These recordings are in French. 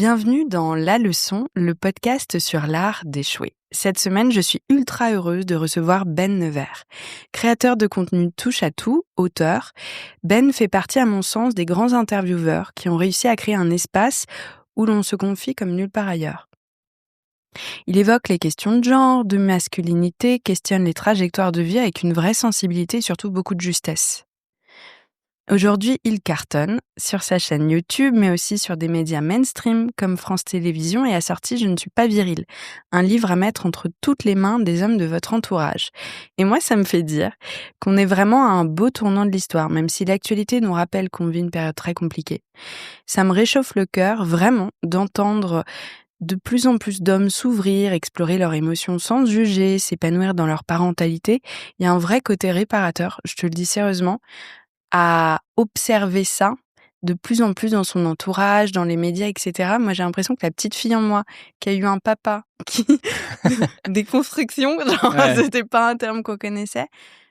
Bienvenue dans La Leçon, le podcast sur l'art d'échouer. Cette semaine, je suis ultra heureuse de recevoir Ben Nevers. Créateur de contenu touche à tout, auteur, Ben fait partie à mon sens des grands intervieweurs qui ont réussi à créer un espace où l'on se confie comme nulle part ailleurs. Il évoque les questions de genre, de masculinité, questionne les trajectoires de vie avec une vraie sensibilité et surtout beaucoup de justesse. Aujourd'hui, il cartonne sur sa chaîne YouTube, mais aussi sur des médias mainstream comme France Télévisions et a sorti Je ne suis pas viril, un livre à mettre entre toutes les mains des hommes de votre entourage. Et moi, ça me fait dire qu'on est vraiment à un beau tournant de l'histoire, même si l'actualité nous rappelle qu'on vit une période très compliquée. Ça me réchauffe le cœur, vraiment, d'entendre de plus en plus d'hommes s'ouvrir, explorer leurs émotions sans juger, s'épanouir dans leur parentalité. Il y a un vrai côté réparateur, je te le dis sérieusement, à observer ça de plus en plus dans son entourage, dans les médias, etc. Moi, j'ai l'impression que la petite fille en moi, qui a eu un papa qui... des constructions, genre, Ouais. c'était pas un terme qu'on connaissait.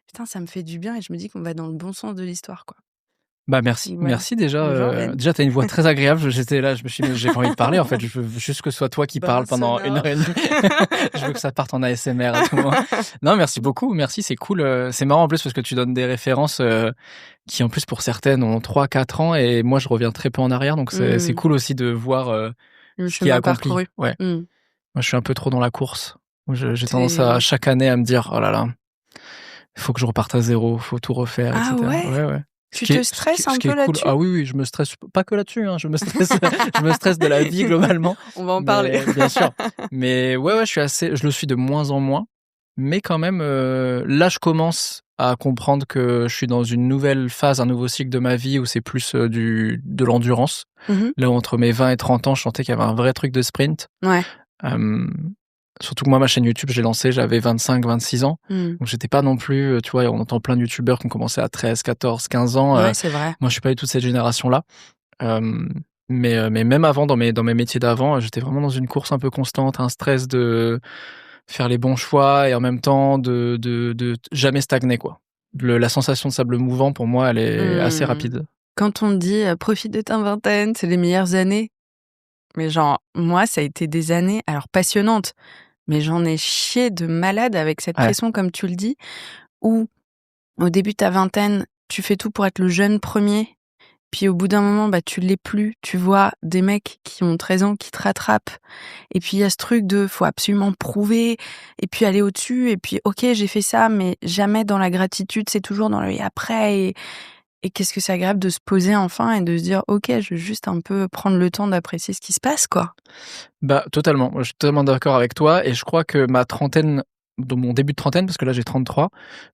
Putain, ça me fait du bien et je me dis qu'on va dans le bon sens de l'histoire, quoi. Bah merci, Voilà. merci déjà. Bonjour, Ben. Déjà, t'as une voix très agréable. J'étais là, je me suis dit, j'ai pas envie de parler. En fait, je veux juste que ce soit toi qui parles pendant sonore. 1 heure et demie. Je veux que ça parte en ASMR à tout moment. Non, merci beaucoup. Merci, c'est cool. C'est marrant en plus parce que tu donnes des références qui, en plus, pour certaines, ont 3-4 ans et moi, je reviens très peu en arrière. Donc, c'est cool aussi de voir Le ce qui est chemin accompli. parcouru. Ouais. Mm. Moi, je suis un peu trop dans la course. J'ai tendance T'es- à chaque année à me dire, oh là là, il faut que je reparte à zéro, faut tout refaire, Ah etc. ouais Ouais. Tu te stresses un peu là-dessus? Ah oui, je me stresse pas que là-dessus, hein, je me stresse de la vie globalement. On va en parler. Bien sûr. Mais ouais, je le suis de moins en moins. Mais quand même, là, je commence à comprendre que je suis dans une nouvelle phase, un nouveau cycle de ma vie où c'est plus de l'endurance. Mhm. Là, entre mes 20 et 30 ans, je sentais qu'il y avait un vrai truc de sprint. Ouais. Surtout que moi, ma chaîne YouTube, j'ai lancé, j'avais 25, 26 ans. Mm. Donc, j'étais pas non plus, tu vois, on entend plein de YouTubeurs qui ont commencé à 13, 14, 15 ans. Ouais, c'est vrai. Moi, je suis pas du tout de cette génération-là. Mais même avant, dans mes métiers d'avant, j'étais vraiment dans une course un peu constante, un stress de faire les bons choix et en même temps de jamais stagner, quoi. La sensation de sable mouvant, pour moi, elle est assez rapide. Quand on dit profite de ta vingtaine, c'est les meilleures années. Mais genre, moi, ça a été des années, alors passionnantes, mais j'en ai chié de malade avec cette Ouais. pression, comme tu le dis, où au début de ta vingtaine, tu fais tout pour être le jeune premier, puis au bout d'un moment, bah, tu l'es plus. Tu vois des mecs qui ont 13 ans qui te rattrapent. Et puis il y a ce truc de faut absolument prouver, et puis aller au-dessus, et puis ok, j'ai fait ça, mais jamais dans la gratitude, c'est toujours dans le et après. Et qu'est-ce que c'est agréable de se poser enfin et de se dire ok, je veux juste un peu prendre le temps d'apprécier ce qui se passe, quoi. Bah, totalement. Moi, je suis totalement d'accord avec toi et je crois que ma trentaine, dans mon début de trentaine, parce que là, j'ai 33,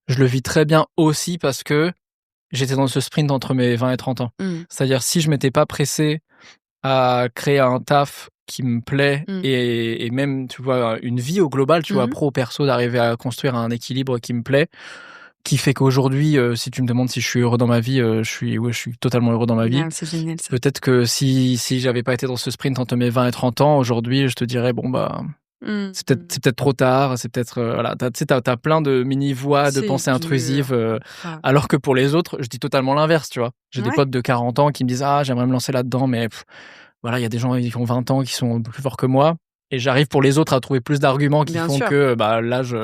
je le vis très bien aussi parce que j'étais dans ce sprint entre mes 20 et 30 ans. C'est-à-dire, si je m'étais pas pressé à créer un taf qui me plaît et même, tu vois, une vie au global, tu vois, pro, perso, d'arriver à construire un équilibre qui me plaît, qui fait qu'aujourd'hui, si tu me demandes si je suis heureux dans ma vie, je suis totalement heureux dans ma vie. Ah, c'est génial, ça. Peut-être que si j'avais pas été dans ce sprint entre mes 20 et 30 ans, aujourd'hui, je te dirais, bon, bah, c'est peut-être trop tard, c'est peut-être, voilà, tu sais, t'as plein de mini-voix, de C'est pensées dur. intrusives, Grave. alors que pour les autres, je dis totalement l'inverse, tu vois. J'ai des Ouais. potes de 40 ans qui me disent, ah, j'aimerais me lancer là-dedans, mais voilà, il y a des gens qui ont 20 ans qui sont plus forts que moi. Et j'arrive pour les autres à trouver plus d'arguments qui Bien font sûr. que bah, l'âge,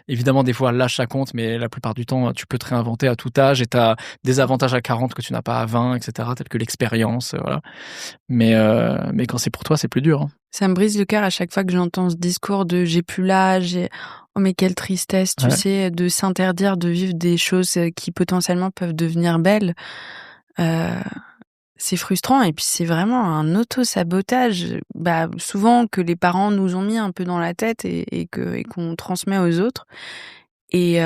évidemment, des fois, l'âge, ça compte, mais la plupart du temps, tu peux te réinventer à tout âge et tu as des avantages à 40 que tu n'as pas à 20, etc., tels que l'expérience. Voilà. Mais quand c'est pour toi, c'est plus dur. Hein. Ça me brise le cœur à chaque fois que j'entends ce discours de j'ai plus l'âge, oh mais quelle tristesse, tu Ouais. sais, de s'interdire de vivre des choses qui potentiellement peuvent devenir belles. C'est frustrant et puis c'est vraiment un auto-sabotage, bah, souvent que les parents nous ont mis un peu dans la tête et qu'on transmet aux autres. Et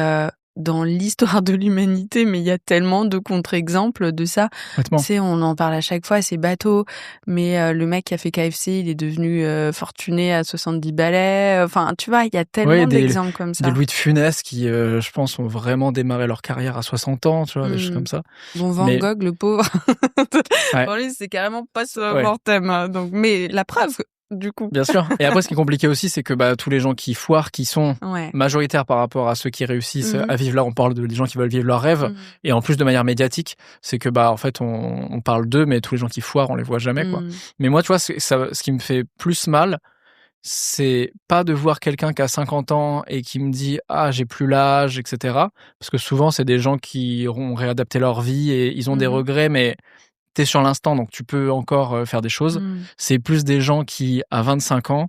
dans l'histoire de l'humanité, mais il y a tellement de contre-exemples de ça. Complètement. Tu sais, on en parle à chaque fois, c'est bateau, mais le mec qui a fait KFC, il est devenu fortuné à 70 balais. Enfin, tu vois, il y a tellement Ouais, d'exemples comme ça. Des Louis de Funès qui, je pense, ont vraiment démarré leur carrière à 60 ans, tu vois, des choses comme ça. Bon, Van Mais- Gogh, le pauvre. Ouais. Pour lui, c'est carrément pas son Ouais. mortem. Hein, donc, mais la preuve, du coup. Bien sûr. Et après, ce qui est compliqué aussi, c'est que tous les gens qui foirent, qui sont majoritaires par rapport à ceux qui réussissent à vivre là, on parle des gens qui veulent vivre leurs rêves, et en plus de manière médiatique, c'est que en fait, on parle d'eux, mais tous les gens qui foirent, on les voit jamais, quoi. Mais moi, tu vois, ce qui me fait plus mal, c'est pas de voir quelqu'un qui a 50 ans et qui me dit « Ah, j'ai plus l'âge, etc. » Parce que souvent, c'est des gens qui ont réadapté leur vie et ils ont des regrets, mais t'es sur l'instant, donc tu peux encore faire des choses. C'est plus des gens qui, à 25 ans,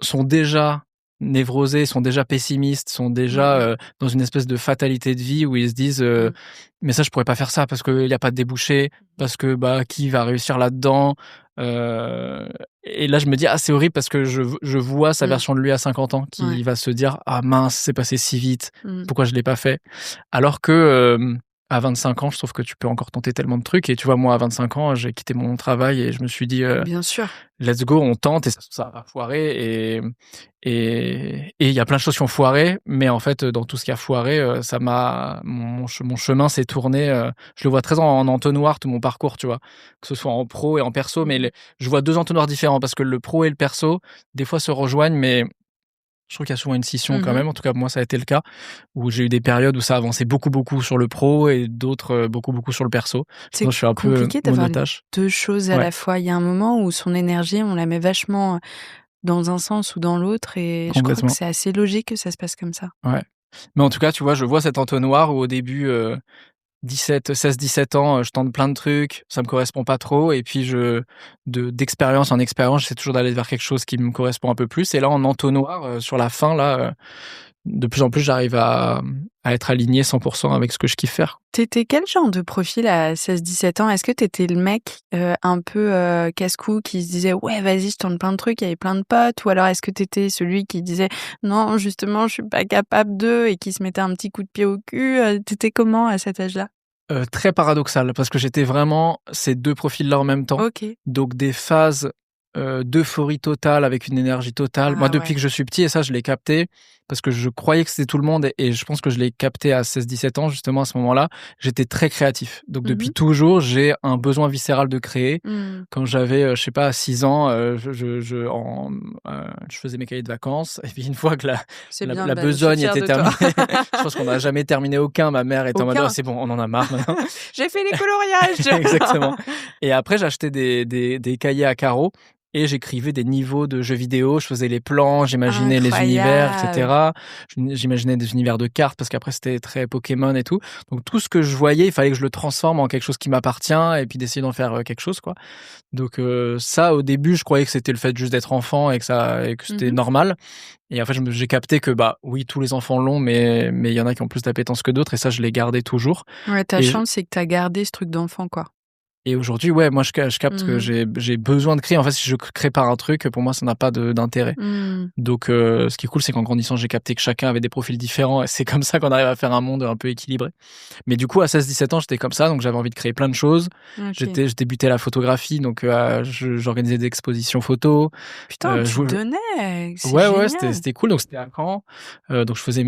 sont déjà névrosés, sont déjà pessimistes, sont déjà dans une espèce de fatalité de vie où ils se disent mais ça, je pourrais pas faire ça parce qu'il n'y a pas de débouché, parce que qui va réussir là-dedans et là, je me dis, c'est horrible parce que je vois sa version de lui à 50 ans qui va se dire, ah mince, c'est passé si vite, pourquoi je l'ai pas fait? Alors que à 25 ans, je trouve que tu peux encore tenter tellement de trucs. Et tu vois, moi, à 25 ans, j'ai quitté mon travail et je me suis dit, bien sûr, let's go, on tente et ça va foirer. Et il y a plein de choses qui ont foiré, mais en fait, dans tout ce qui a foiré, mon chemin s'est tourné. Je le vois très en entonnoir, tout mon parcours, tu vois, que ce soit en pro et en perso. Mais je vois deux entonnoirs différents parce que le pro et le perso, des fois, se rejoignent, mais je trouve qu'il y a souvent une scission quand même. En tout cas, moi, ça a été le cas où j'ai eu des périodes où ça avançait beaucoup sur le pro et d'autres beaucoup sur le perso. C'est je suis un compliqué peu d'avoir monotache. Deux choses à la fois. Il y a un moment où son énergie, on la met vachement dans un sens ou dans l'autre, et je crois que c'est assez logique que ça se passe comme ça. Ouais. Mais en tout cas, tu vois, je vois cet entonnoir où au début, 16-17 ans, je tente plein de trucs, ça me correspond pas trop, et puis d'expérience en expérience, j'essaie toujours d'aller vers quelque chose qui me correspond un peu plus. Et là, en entonnoir, sur la fin, là, de plus en plus, j'arrive à être aligné 100% avec ce que je kiffe faire. T'étais quel genre de profil à 16-17 ans? Est-ce que t'étais le mec un peu casse-cou qui se disait « Ouais, vas-y, je tente plein de trucs, il y avait plein de potes », ou alors est-ce que t'étais celui qui disait « Non, justement, je suis pas capable de » et qui se mettait un petit coup de pied au cul? T'étais comment à cet âge-là? Très paradoxal, parce que j'étais vraiment ces deux profils-là en même temps. Okay. Donc des phases d'euphorie totale avec une énergie totale. Moi, depuis que je suis petit, et ça, je l'ai capté, parce que je croyais que c'était tout le monde, et je pense que je l'ai capté à 16-17 ans, justement, à ce moment-là, j'étais très créatif. Donc depuis toujours, j'ai un besoin viscéral de créer. Quand j'avais, je sais pas, 6 ans, je faisais mes cahiers de vacances, et puis une fois que la besogne était terminée, je pense qu'on n'a jamais terminé aucun, ma mère était en mode, c'est bon, on en a marre maintenant. J'ai fait les coloriages. Exactement. Et après, j'achetais des cahiers à carreaux, et j'écrivais des niveaux de jeux vidéo, je faisais les plans, j'imaginais les univers, etc. J'imaginais des univers de cartes, parce qu'après c'était très Pokémon et tout. Donc tout ce que je voyais, il fallait que je le transforme en quelque chose qui m'appartient, et puis d'essayer d'en faire quelque chose, quoi. Donc ça, au début, je croyais que c'était le fait juste d'être enfant et que c'était normal. Et en fait, j'ai capté que oui, tous les enfants l'ont, mais il y en a qui ont plus d'appétence que d'autres, et ça, je l'ai gardé toujours. Ouais, ta chance, c'est que t'as gardé ce truc d'enfant, quoi. Et aujourd'hui, moi, je capte que j'ai besoin de créer. En fait, si je crée pas un truc, pour moi, ça n'a pas d'intérêt. Donc, ce qui est cool, c'est qu'en grandissant, j'ai capté que chacun avait des profils différents, et c'est comme ça qu'on arrive à faire un monde un peu équilibré. Mais du coup, à 16-17 ans, j'étais comme ça, donc j'avais envie de créer plein de choses. Okay. Je débutais la photographie, donc j'organisais des expositions photos. Putain, tu donnais. Ouais, c'était cool. Donc c'était à Caen. Donc je faisais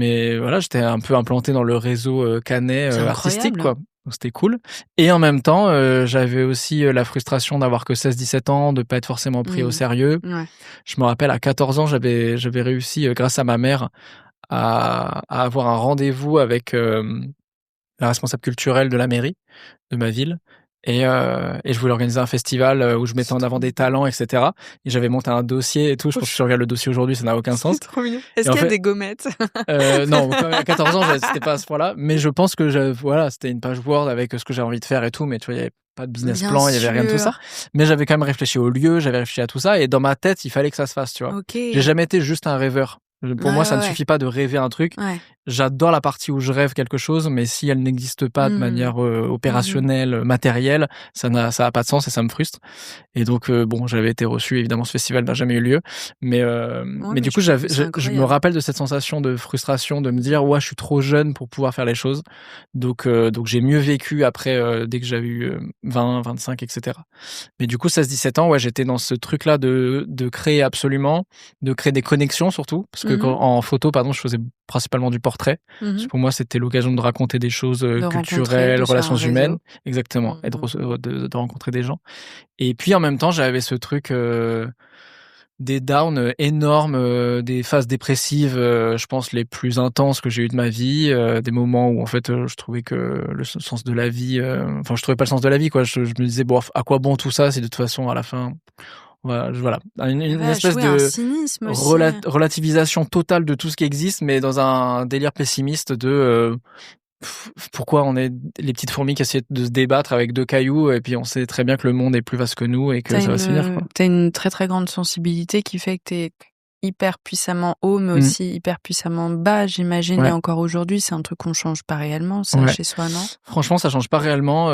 j'étais un peu implanté dans le réseau canet artistique, quoi. Donc c'était cool. Et en même temps, j'avais aussi la frustration d'avoir que 16-17 ans, de pas être forcément pris au sérieux. Ouais. Je me rappelle, à 14 ans, j'avais réussi, grâce à ma mère, à avoir un rendez-vous avec la responsable culturelle de la mairie de ma ville. Et je voulais organiser un festival où je mettais en avant des talents, etc. Et j'avais monté un dossier et tout. Je pense que si je regarde le dossier aujourd'hui, ça n'a aucun sens. C'est trop mignon. Est-ce qu'il y a des gommettes? Non, à 14 ans, c'était pas à ce point-là. Mais je pense que c'était une page Word avec ce que j'avais envie de faire et tout. Mais tu vois, il n'y avait pas de business plan, il n'y avait rien de tout ça. Mais j'avais quand même réfléchi au lieu, j'avais réfléchi à tout ça. Et dans ma tête, il fallait que ça se fasse, tu vois. Okay. J'ai jamais été juste un rêveur. Pour moi, ça ne suffit pas de rêver un truc. Ouais. J'adore la partie où je rêve quelque chose, mais si elle n'existe pas de manière opérationnelle, matérielle, ça a pas de sens et ça me frustre. Et donc, j'avais été reçu. Évidemment, ce festival n'a jamais eu lieu. Mais du coup, je me rappelle de cette sensation de frustration, de me dire, je suis trop jeune pour pouvoir faire les choses. Donc j'ai mieux vécu après, dès que j'avais eu 20, 25, etc. Mais du coup, 16-17 ans, j'étais dans ce truc-là de créer absolument, de créer des connexions surtout. Parce que en photo, je faisais principalement du portrait. Pour moi, c'était l'occasion de raconter des choses culturelles, relations humaines. Exactement. Et de rencontrer des gens. Et puis, en même temps, j'avais ce truc des downs énormes, des phases dépressives, je pense les plus intenses que j'ai eues de ma vie, des moments où en fait je trouvais que le sens de la vie, je trouvais pas le sens de la vie quoi. Je me disais bon, à quoi bon tout ça si de toute façon à la fin, voilà, une espèce un de cynisme aussi. relativisation totale de tout ce qui existe, mais dans un délire pessimiste de pourquoi on est les petites fourmis qui essaient de se débattre avec 2 cailloux et puis on sait très bien que le monde est plus vaste que nous et que ça va se finir, quoi. T'as une très très grande sensibilité qui fait que t'es hyper puissamment haut, mais aussi hyper puissamment bas, j'imagine. Et encore aujourd'hui, c'est un truc qu'on change pas réellement, ça, chez soi, non? Franchement, ça change pas réellement.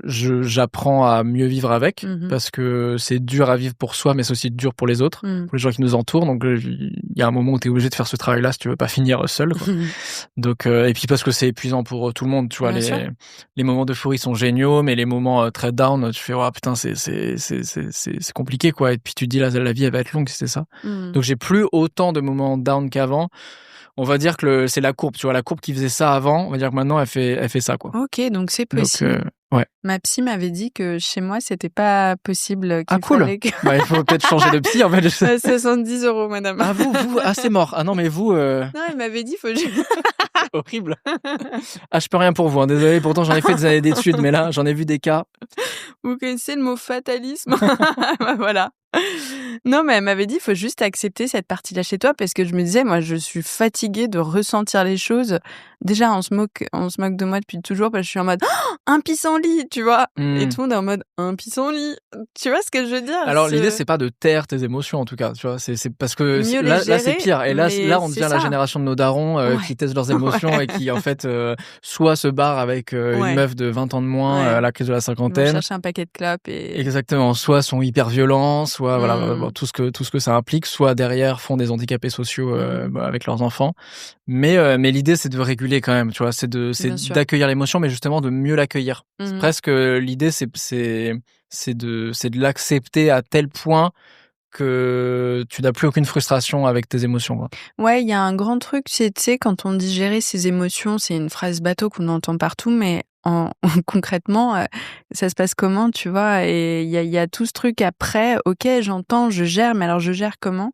J'apprends à mieux vivre avec parce que c'est dur à vivre pour soi, mais c'est aussi dur pour les autres, pour les gens qui nous entourent. Donc, il y a un moment où t'es obligé de faire ce travail-là si tu veux pas finir seul, quoi. Donc, et puis parce que c'est épuisant pour tout le monde, tu vois. Les moments d'euphorie sont géniaux, mais les moments très down, tu fais, oh putain, c'est compliqué, quoi. Et puis tu te dis, là, la vie, elle va être longue, c'est ça. Donc j'ai plus autant de moments down qu'avant. On va dire que c'est la courbe, tu vois, la courbe qui faisait ça avant, on va dire que maintenant elle fait ça, quoi. Ok, donc c'est possible. Donc, ma psy m'avait dit que chez moi c'était pas possible. Cool. Il faut peut-être changer de psy en fait. 70 €, madame. Ah vous, c'est mort. Ah non mais vous. Non, elle m'avait dit faut. Horrible. Ah je peux rien pour vous, hein. Désolé. Pourtant j'en ai fait des années d'études, mais là j'en ai vu des cas. Vous connaissez le mot fatalisme? Voilà. Non, mais elle m'avait dit, il faut juste accepter cette partie-là chez toi, parce que je me disais, moi, je suis fatiguée de ressentir les choses. Déjà, on se moque de moi depuis toujours, parce que je suis en mode, un pissenlit, tu vois. Et tout le monde est en mode, un pissenlit. Tu vois ce que je veux dire? Alors, l'idée, c'est pas de taire tes émotions, en tout cas, tu vois. C'est parce que là, c'est pire. Et là, on devient la génération de nos darons, qui testent leurs émotions et qui, en fait, soit se barrent avec une meuf de 20 ans de moins à la crise de la cinquantaine. Ils vont chercher un paquet de clopes et... Exactement. Soit sont hyper violents, soit, tout ce que ça implique, soit derrière font des handicapés sociaux avec leurs enfants. Mais l'idée c'est de réguler quand même, tu vois, c'est d'accueillir l'émotion, mais justement de mieux l'accueillir. C'est presque l'idée, c'est de l'accepter à tel point que tu n'as plus aucune frustration avec tes émotions, quoi. Ouais, il y a un grand truc, tu sais, quand on dit gérer ses émotions, c'est une phrase bateau qu'on entend partout, mais concrètement, ça se passe comment, tu vois? Et il y a tout ce truc après, ok, j'entends, je gère, mais alors je gère comment?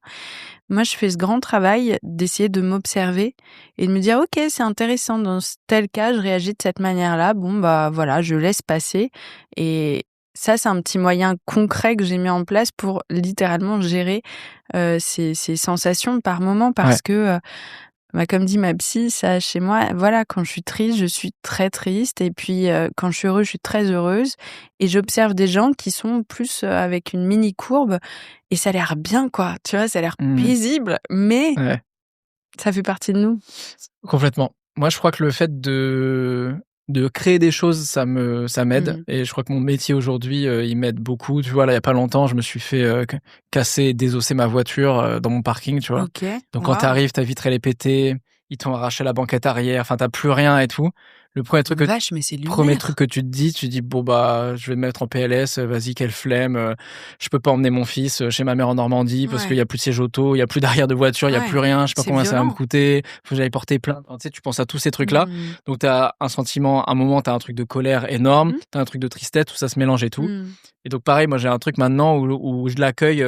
Moi, je fais ce grand travail d'essayer de m'observer et de me dire, ok, c'est intéressant, dans tel cas, je réagis de cette manière-là, bon, bah voilà, je laisse passer. Et ça, c'est un petit moyen concret que j'ai mis en place pour littéralement gérer ces sensations par moment, parce que... comme dit ma psy, ça chez moi, voilà, quand je suis triste, je suis très triste, et puis quand je suis heureuse, je suis très heureuse, et j'observe des gens qui sont plus avec une mini courbe, et ça a l'air bien, quoi, tu vois, ça a l'air paisible, mais ça fait partie de nous. Complètement. Moi, je crois que le fait de créer des choses, ça m'aide, et je crois que mon métier aujourd'hui, il m'aide beaucoup. Tu vois, là, il y a pas longtemps, je me suis fait casser, désosser ma voiture dans mon parking, tu vois. Okay. Donc quand t'arrives, ta vitre elle est pétée, ils t'ont arraché la banquette arrière, enfin t'as plus rien et tout. Le premier truc que tu te dis bon bah je vais me mettre en PLS, vas-y, quelle flemme, je peux pas emmener mon fils chez ma mère en Normandie parce qu'il y a plus de siège auto, il y a plus d'arrière de voiture, il y a plus rien, je sais pas combien ça va me coûter, faut que j'aille porter plainte. Enfin, tu sais, tu penses à tous ces trucs là. Donc t'as un sentiment, un moment t'as un truc de colère énorme, t'as un truc de tristesse, tout ça se mélange et tout. Et donc pareil, moi j'ai un truc maintenant où je l'accueille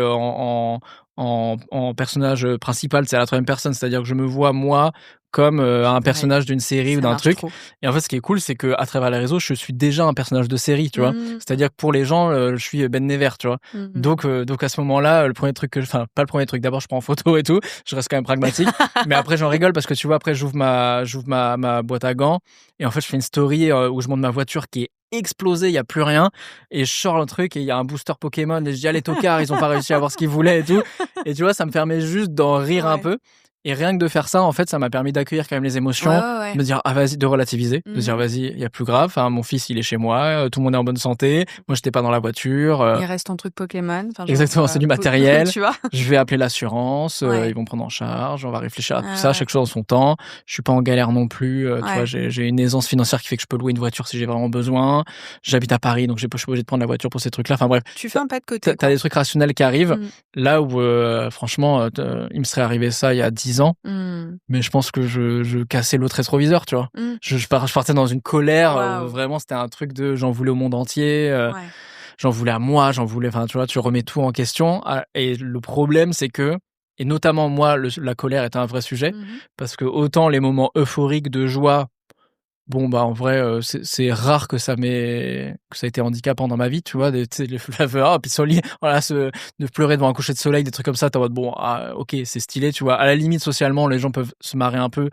en personnage principal, c'est à la troisième personne, c'est-à-dire que je me vois moi comme un personnage d'une série ou d'un truc. Trop. Et en fait, ce qui est cool, c'est que à travers les réseaux, je suis déjà un personnage de série, tu vois. C'est-à-dire que pour les gens, je suis Ben Never, tu vois. Donc à ce moment-là, le premier truc pas le premier truc, d'abord je prends en photo et tout, je reste quand même pragmatique, mais après j'en rigole parce que tu vois, après j'ouvre ma boîte à gants et en fait je fais une story où je monte ma voiture qui est explosé, il y a plus rien, et je sors le truc et il y a un booster Pokémon et je dis, ah, les tocards, ils ont pas réussi à avoir ce qu'ils voulaient et tout, et tu vois, ça me permet juste d'en rire un peu. Et rien que de faire ça, en fait, ça m'a permis d'accueillir quand même les émotions, de me dire, ah vas-y, de relativiser, de dire, vas-y, il y a plus grave, enfin, mon fils, il est chez moi, tout le monde est en bonne santé, moi, j'étais pas dans la voiture. Il reste ton truc Pokémon. Exactement, c'est du matériel. Tu vois. Je vais appeler l'assurance, ils vont prendre en charge, on va réfléchir à tout ça, chaque chose en son temps. Je suis pas en galère non plus, tu vois, j'ai une aisance financière qui fait que je peux louer une voiture si j'ai vraiment besoin. J'habite à Paris, donc je suis obligé de prendre la voiture pour ces trucs-là. Enfin bref. Tu fais un pas de côté. T'as des trucs rationnels qui arrivent, là où, franchement, il me serait arrivé ça il y a 10 ans. Mais je pense que je cassais l'autre rétroviseur, tu vois. Je partais dans une colère, où vraiment c'était un truc de j'en voulais au monde entier. j'en voulais à moi, enfin, tu vois, tu remets tout en question. Et le problème, c'est que, et notamment moi, la colère était un vrai sujet, parce que autant les moments euphoriques de joie, bon, bah, en vrai, c'est rare que ça ait été handicapant dans ma vie, tu vois, tu sais, les flaveurs, puis sur le lit, voilà, de pleurer devant un coucher de soleil, des trucs comme ça, t'es en mode, bon, ok, c'est stylé, tu vois. À la limite, socialement, les gens peuvent se marrer un peu,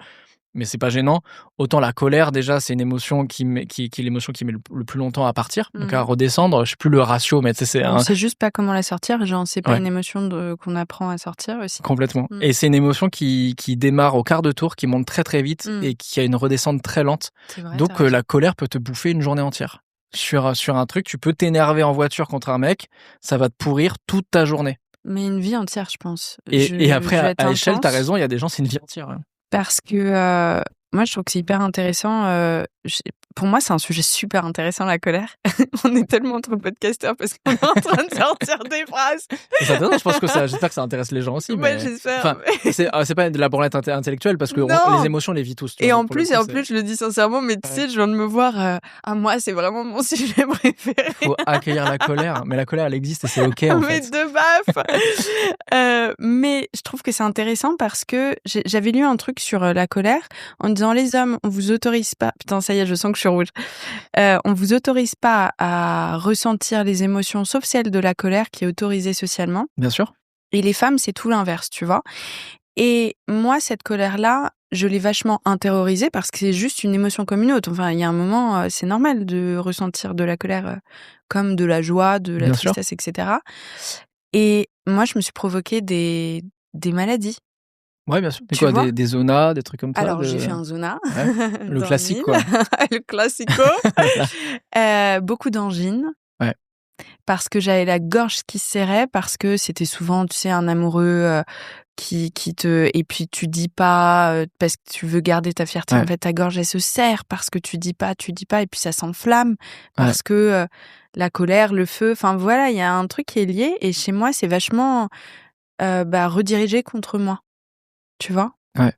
mais c'est pas gênant. Autant la colère, déjà, c'est une émotion qui est l'émotion qui met le plus longtemps à partir, donc à redescendre. Je sais plus le ratio, mais tu sais, On sait juste pas comment la sortir, genre, c'est pas une émotion qu'on apprend à sortir aussi. Complètement. Et c'est une émotion qui démarre au quart de tour, qui monte très très vite et qui a une redescente très lente. Vrai, donc la colère peut te bouffer une journée entière. Sur un truc, tu peux t'énerver en voiture contre un mec, ça va te pourrir toute ta journée. Mais une vie entière, je pense. Et après, à échelle, t'as raison, il y a des gens, c'est une vie entière. Ouais. Parce que moi, je trouve que c'est hyper intéressant. Pour moi, c'est un sujet super intéressant, la colère. On est tellement entre podcasteurs parce qu'on est en train de sortir des phrases. Je pense que j'espère que ça intéresse les gens aussi. Ouais, j'espère. Enfin, c'est pas de la branlette intellectuelle parce que les émotions, on les vit tous. Et en plus, je le dis sincèrement, mais tu sais, je viens de me voir. Moi, c'est vraiment mon sujet préféré. Faut accueillir la colère, mais la colère, elle existe et c'est ok. En mais fait. de baffe. Mais je trouve que c'est intéressant parce que j'avais lu un truc sur la colère en disant les hommes, on vous autorise pas. Putain, ça y est, je sens que je suis rouge. On vous autorise pas à ressentir les émotions, sauf celle de la colère qui est autorisée socialement. Bien sûr. Et les femmes, c'est tout l'inverse, tu vois. Et moi, cette colère-là, je l'ai vachement intériorisée parce que c'est juste une émotion comme une autre. Enfin, il y a un moment, c'est normal de ressentir de la colère comme de la joie, de la tristesse, etc. Et moi, je me suis provoqué des maladies. Ouais, bien sûr. Quoi, des zonas, des trucs comme ça. Alors, j'ai fait un zona. Ouais. Le classique, quoi. Le classico. Beaucoup d'angines. Ouais. Parce que j'avais la gorge qui se serrait, parce que c'était souvent, tu sais, un amoureux qui te... Et puis, tu dis pas, parce que tu veux garder ta fierté. Ouais. En fait, ta gorge, elle se serre parce que tu dis pas, et puis ça s'enflamme. Parce que la colère, le feu, enfin voilà, il y a un truc qui est lié. Et chez moi, c'est vachement redirigé contre moi. Tu vois ? Ouais.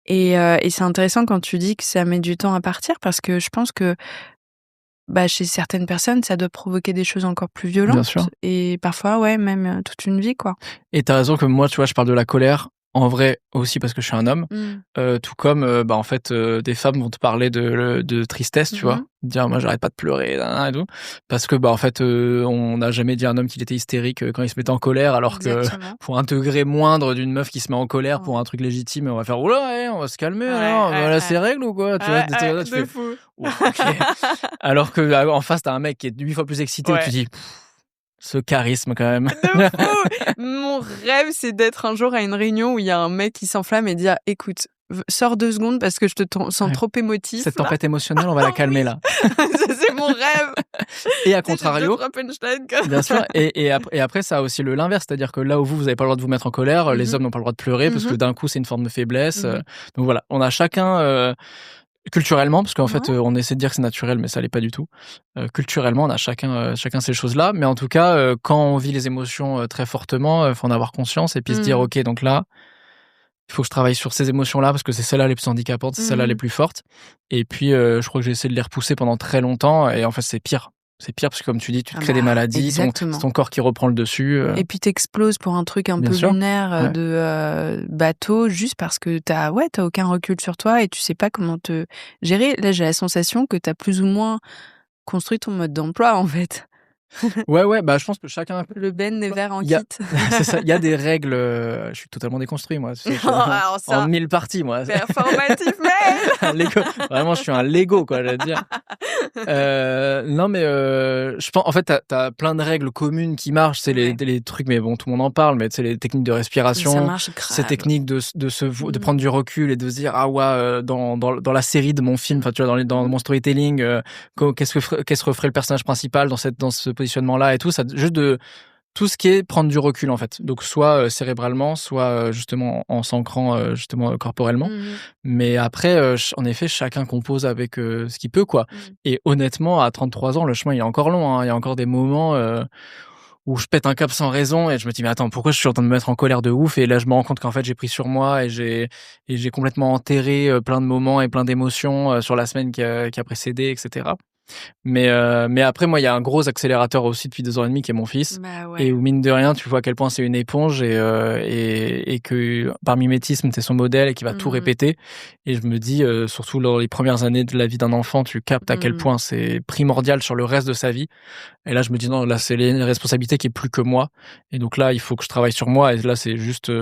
Et c'est intéressant quand tu dis que ça met du temps à partir parce que je pense que chez certaines personnes, ça doit provoquer des choses encore plus violentes. Bien sûr. Et parfois, ouais, même toute une vie, quoi. Et t'as raison que moi, tu vois, je parle de la colère. En vrai, aussi parce que je suis un homme, tout comme en fait des femmes vont te parler de tristesse, tu vois, dire moi j'arrête pas de pleurer et tout, parce que en fait on n'a jamais dit à un homme qu'il était hystérique quand il se mettait en colère, alors que pour un degré moindre d'une meuf qui se met en colère pour un truc légitime, on va faire oula, on va se calmer, alors voilà ces règles ou quoi, tu vois, des trucs là, tu fais fou. Okay. Alors que en face t'as un mec qui est 8 fois plus excité, où tu dis ce charisme quand même. De fou. Mon rêve, c'est d'être un jour à une réunion où il y a un mec qui s'enflamme et dire écoute, sors 2 secondes parce que je te sens trop émotif. Cette tempête émotionnelle, on va la calmer là. Ça, c'est mon rêve. Et à contrario, bien sûr. Et après, ça a aussi l'inverse, c'est-à-dire que là où vous avez pas le droit de vous mettre en colère, les hommes n'ont pas le droit de pleurer parce que d'un coup, c'est une forme de faiblesse. Donc voilà, on a chacun. Culturellement, parce qu'en fait, on essaie de dire que c'est naturel, mais ça l'est pas du tout. Culturellement, on a chacun ces choses-là. Mais en tout cas, quand on vit les émotions très fortement, il faut en avoir conscience et puis se dire, OK, donc là, il faut que je travaille sur ces émotions-là parce que c'est celles-là les plus handicapantes, c'est celles-là les plus fortes. Et puis, je crois que j'ai essayé de les repousser pendant très longtemps et en fait, c'est pire. C'est pire parce que, comme tu dis, tu te crées des maladies, c'est ton corps qui reprend le dessus. Et puis t'exploses pour un truc un peu lunaire de bateau, juste parce que t'as aucun recul sur toi et tu sais pas comment te gérer. Là, j'ai la sensation que t'as plus ou moins construit ton mode d'emploi, en fait. Ouais, je pense que chacun... Le Ben Never en kit. C'est ça, il y a des règles... je suis totalement déconstruit, moi. En 1000 parties, moi. Performatif, man. Lego. Vraiment, je suis un Lego, quoi, j'allais dire. Non, mais je pense... En fait, t'as plein de règles communes qui marchent. C'est les trucs, mais bon, tout le monde en parle, mais c'est les techniques de respiration. Ça marche grave. Ces techniques de prendre du recul et de se dire, dans la série de mon film, enfin, tu vois, dans mon storytelling, qu'est-ce que referait le personnage principal dans ce positionnement-là et tout, ça, juste de tout ce qui est prendre du recul en fait. Donc soit cérébralement, soit justement en s'ancrant justement corporellement. Mais après, en effet, chacun compose avec ce qu'il peut quoi. Et honnêtement, à 33 ans, le chemin il est encore long. Hein. Il y a encore des moments où je pète un câble sans raison et je me dis mais attends, pourquoi je suis en train de me mettre en colère de ouf? Et là, je me rends compte qu'en fait, j'ai pris sur moi et j'ai complètement enterré plein de moments et plein d'émotions sur la semaine qui a précédé, etc. Mais après, moi, il y a un gros accélérateur aussi depuis 2 ans et demi qui est mon fils. Bah ouais. Et où, mine de rien, tu vois à quel point c'est une éponge et que par mimétisme, t'es son modèle et qu'il va tout répéter. Et je me dis, surtout dans les premières années de la vie d'un enfant, tu captes à quel point c'est primordial sur le reste de sa vie. Et là, je me dis, non, là, c'est les responsabilités qui est plus que moi. Et donc là, il faut que je travaille sur moi. Et là, c'est juste,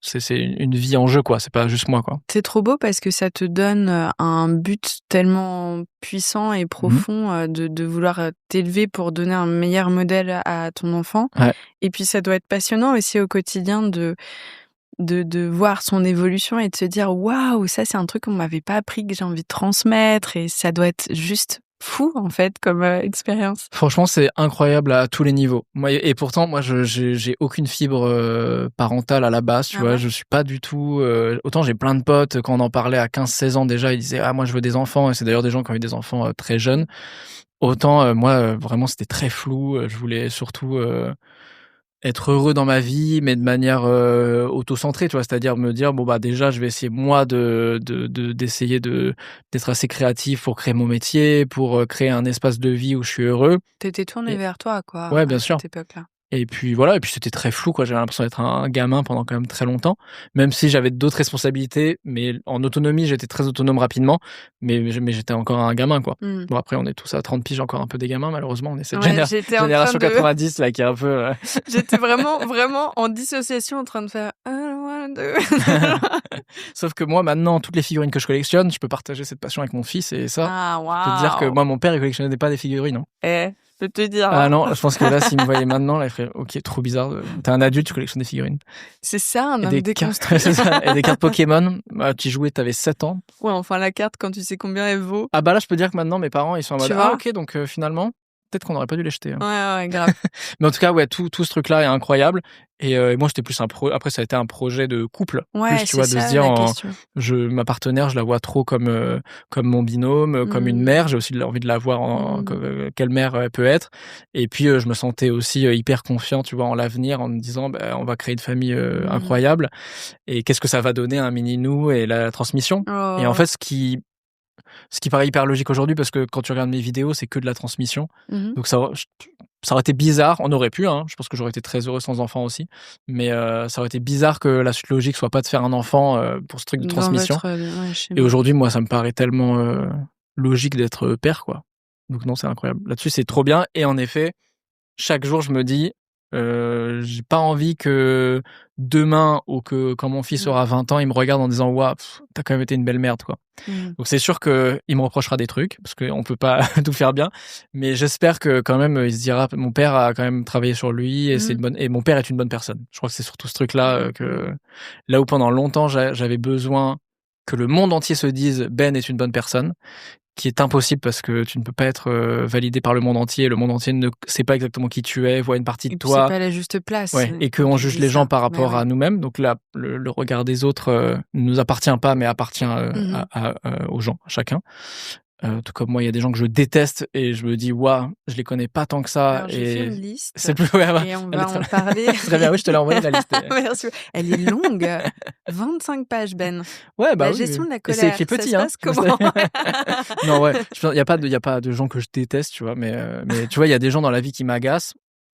c'est une vie en jeu, quoi. C'est pas juste moi, quoi. C'est trop beau parce que ça te donne un but tellement puissant et profond de vouloir t'élever pour donner un meilleur modèle à ton enfant. Ouais. Et puis, ça doit être passionnant aussi au quotidien de voir son évolution et de se dire, waouh, ça, c'est un truc qu'on m'avait pas appris, que j'ai envie de transmettre. Et ça doit être juste fou, en fait, comme expérience. Franchement, c'est incroyable à tous les niveaux. Moi, et pourtant, moi, j'ai aucune fibre parentale à la base, tu vois. Ouais. Je suis pas du tout... autant j'ai plein de potes, quand on en parlait à 15-16 ans déjà, ils disaient « Ah, moi, je veux des enfants ». Et c'est d'ailleurs des gens qui ont eu des enfants très jeunes. Autant, moi, vraiment, c'était très flou. Je voulais surtout... être heureux dans ma vie, mais de manière auto-centrée, tu vois, c'est-à-dire me dire bon bah déjà je vais essayer moi d'essayer d'être assez créatif pour créer mon métier, pour créer un espace de vie où je suis heureux. T'étais tourné vers toi, quoi, Ouais, à bien sûr. cette époque-là. Et puis voilà, et puis c'était très flou, quoi. J'avais l'impression d'être un gamin pendant quand même très longtemps, même si j'avais d'autres responsabilités, mais en autonomie, j'étais très autonome rapidement, mais j'étais encore un gamin, quoi. Bon, après, on est tous à 30 piges, encore un peu des gamins, malheureusement. On est cette génération 90, là, qui est un peu... J'étais vraiment en dissociation, en train de faire I don't wanna do. Sauf que moi, maintenant, toutes les figurines que je collectionne, je peux partager cette passion avec mon fils, et ça, je peux te dire que moi, mon père, il collectionnait pas des figurines, non. Je peux te dire. Ah non, je pense que là, s'il me voyait maintenant, là, il ferait ok, trop bizarre. T'es un adulte, tu collectionnes des figurines. C'est ça, un Et homme des déconstruit. C'est ça. Et des cartes Pokémon. Tu jouais, t'avais 7 ans. Ouais, enfin, la carte, quand tu sais combien elle vaut. Ah bah là, je peux dire que maintenant, mes parents, ils sont en mode Tu vois ah ok, donc finalement, peut-être qu'on n'aurait pas dû les jeter. Ouais, grave. Mais en tout cas, ouais, tout ce truc-là est incroyable. Et moi, c'était plus après, ça a été un projet de couple. Ouais, plus, tu vois, de ça, se dire, la question. ma partenaire, je la vois trop comme mon binôme, comme une mère. J'ai aussi envie de la voir quelle mère elle peut être. Et puis, je me sentais aussi hyper confiant, tu vois, en l'avenir, en me disant, on va créer une famille incroyable. Et qu'est-ce que ça va donner à un mini-nous et la transmission. Oh. Et en fait, ce qui paraît hyper logique aujourd'hui, parce que quand tu regardes mes vidéos, c'est que de la transmission. Donc ça aurait été bizarre, on aurait pu, je pense que j'aurais été très heureux sans enfant aussi, mais ça aurait été bizarre que la suite logique soit pas de faire un enfant pour ce truc de transmission. Et aujourd'hui, moi, ça me paraît tellement logique d'être père, quoi. Donc non, c'est incroyable. Là-dessus, c'est trop bien. Et en effet, chaque jour, je me dis, j'ai pas envie que demain ou que quand mon fils aura 20 ans, il me regarde en disant waouh, t'as quand même été une belle merde, quoi. Donc c'est sûr que il me reprochera des trucs parce qu'on peut pas tout faire bien, mais j'espère que quand même il se dira mon père a quand même travaillé sur lui et et mon père est une bonne personne. Je crois que c'est surtout ce truc-là que là où pendant longtemps j'avais besoin que le monde entier se dise Ben est une bonne personne, qui est impossible parce que tu ne peux pas être validé par le monde entier. Le monde entier ne sait pas exactement qui tu es, voit une partie de toi. C'est pas la juste place. Ouais, et qu'on juge les gens par rapport à nous-mêmes. Donc là, le regard des autres ne nous appartient pas, mais appartient aux gens, à chacun. Tout comme moi, il y a des gens que je déteste et je me dis, waouh, je les connais pas tant que ça. Alors, j'ai fait une liste. C'est plus... et on va en parler. Très bien, oui, je te l'ai envoyé la liste. Merci. Elle est longue. 25 pages, Ben. Ouais, bah la oui, gestion de la colère. Et c'est écrit petit, ça se passe comment? Non, ouais. Il y a pas de gens que je déteste, tu vois, mais tu vois, il y a des gens dans la vie qui m'agacent.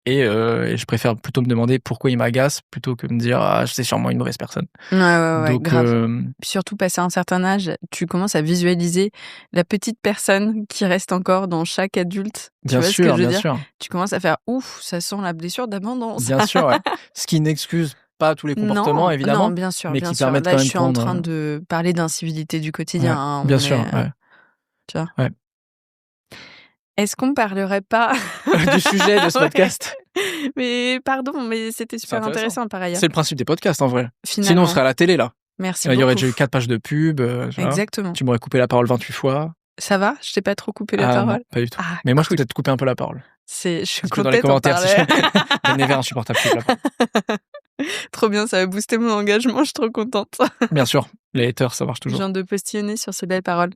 Et je préfère plutôt me demander pourquoi il m'agace plutôt que me dire c'est sûrement une mauvaise personne. Ouais, donc grave. Surtout passé un certain âge, tu commences à visualiser la petite personne qui reste encore dans chaque adulte. Bien sûr, bien sûr. Tu commences à faire ouf, ça sent la blessure d'abandon. Bien sûr, ouais. Ce qui n'excuse pas tous les comportements, évidemment. Non, bien sûr, mais bien qui sûr. permettent Là, quand même je suis en train de parler d'incivilité du quotidien. Ouais, bien sûr, ouais. Tu vois. Ouais. Est-ce qu'on parlerait pas du sujet de ce podcast? Mais pardon, mais c'était super intéressant par ailleurs. C'est le principe des podcasts en vrai. Finalement. Sinon, on serait à la télé là. Merci beaucoup. Il y aurait déjà eu 4 pages de pub. Exactement. Tu m'aurais coupé la parole 28 fois. Ça va? Je t'ai pas trop coupé la parole? Non, pas du tout. Mais moi, je peux peut-être couper un peu la parole. Je suis contente dans les commentaires, si je Never insupportable. Trop bien, ça va booster mon engagement, je suis trop contente. Bien sûr, les haters, ça marche toujours. Je viens de postillonner sur ces belles paroles.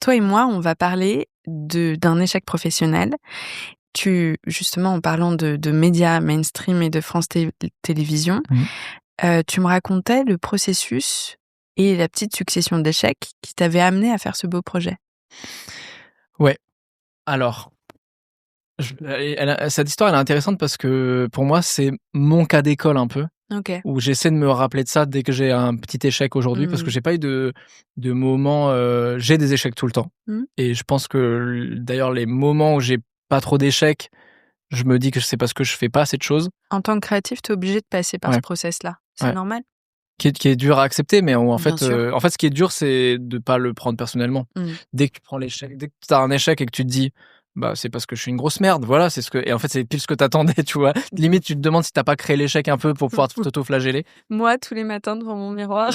Toi et moi, on va parler d'un échec professionnel. Justement, en parlant de médias mainstream et de France Télévisions, tu me racontais le processus et la petite succession d'échecs qui t'avaient amené à faire ce beau projet. Ouais. Alors, cette histoire, elle est intéressante parce que pour moi, c'est mon cas d'école un peu, OK. où j'essaie de me rappeler de ça dès que j'ai un petit échec aujourd'hui, parce que j'ai pas eu de moments. J'ai des échecs tout le temps, et je pense que d'ailleurs les moments où j'ai pas trop d'échecs, je me dis que c'est parce que je fais pas assez de choses. En tant que créatif, tu es obligé de passer par ce process-là. C'est Ouais. normal? Qui est dur à accepter, mais en Bien fait, sûr. ce qui est dur, c'est de pas le prendre personnellement. Dès que tu prends l'échec, dès que tu as un échec et que tu te dis: «Bah, c'est parce que je suis une grosse merde», voilà, c'est ce que et en fait, c'est pile ce que t'attendais, tu vois? Limite, tu te demandes si t'as pas créé l'échec un peu pour pouvoir t'auto-flageller. Moi, tous les matins devant mon miroir.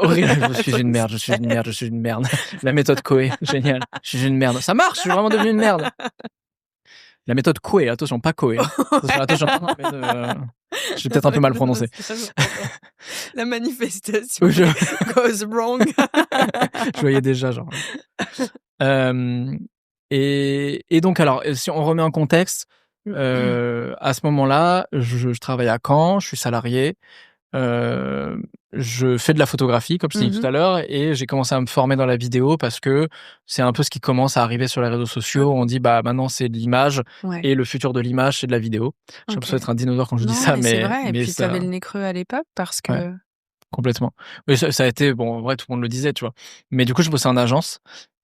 Horrible, je suis une merde, je suis une merde, je suis une merde. La méthode Coué, génial. Je suis une merde. Ça marche, je suis vraiment devenu une merde. La méthode Coué, attention, pas Coé, hein. Attention, j'ai peut-être un peu mal prononcé. La manifestation Oui, goes wrong. je voyais déjà, genre. Et donc alors, si on remet en contexte, à ce moment-là, je travaille à Caen, je suis salarié, je fais de la photographie, comme je t'ai dit tout à l'heure, et j'ai commencé à me former dans la vidéo parce que c'est un peu ce qui commence à arriver sur les réseaux sociaux. On dit, bah, maintenant, c'est de l'image, et le futur de l'image, c'est de la vidéo. J'ai l'impression d'être un dinosaure quand je dis ça, mais c'est vrai. Et puis, ça... t'avais le nez creux à l'époque parce que... Ouais, complètement. Oui, ça a été, bon, en vrai, tout le monde le disait, tu vois. Mais du coup, je bossais en agence,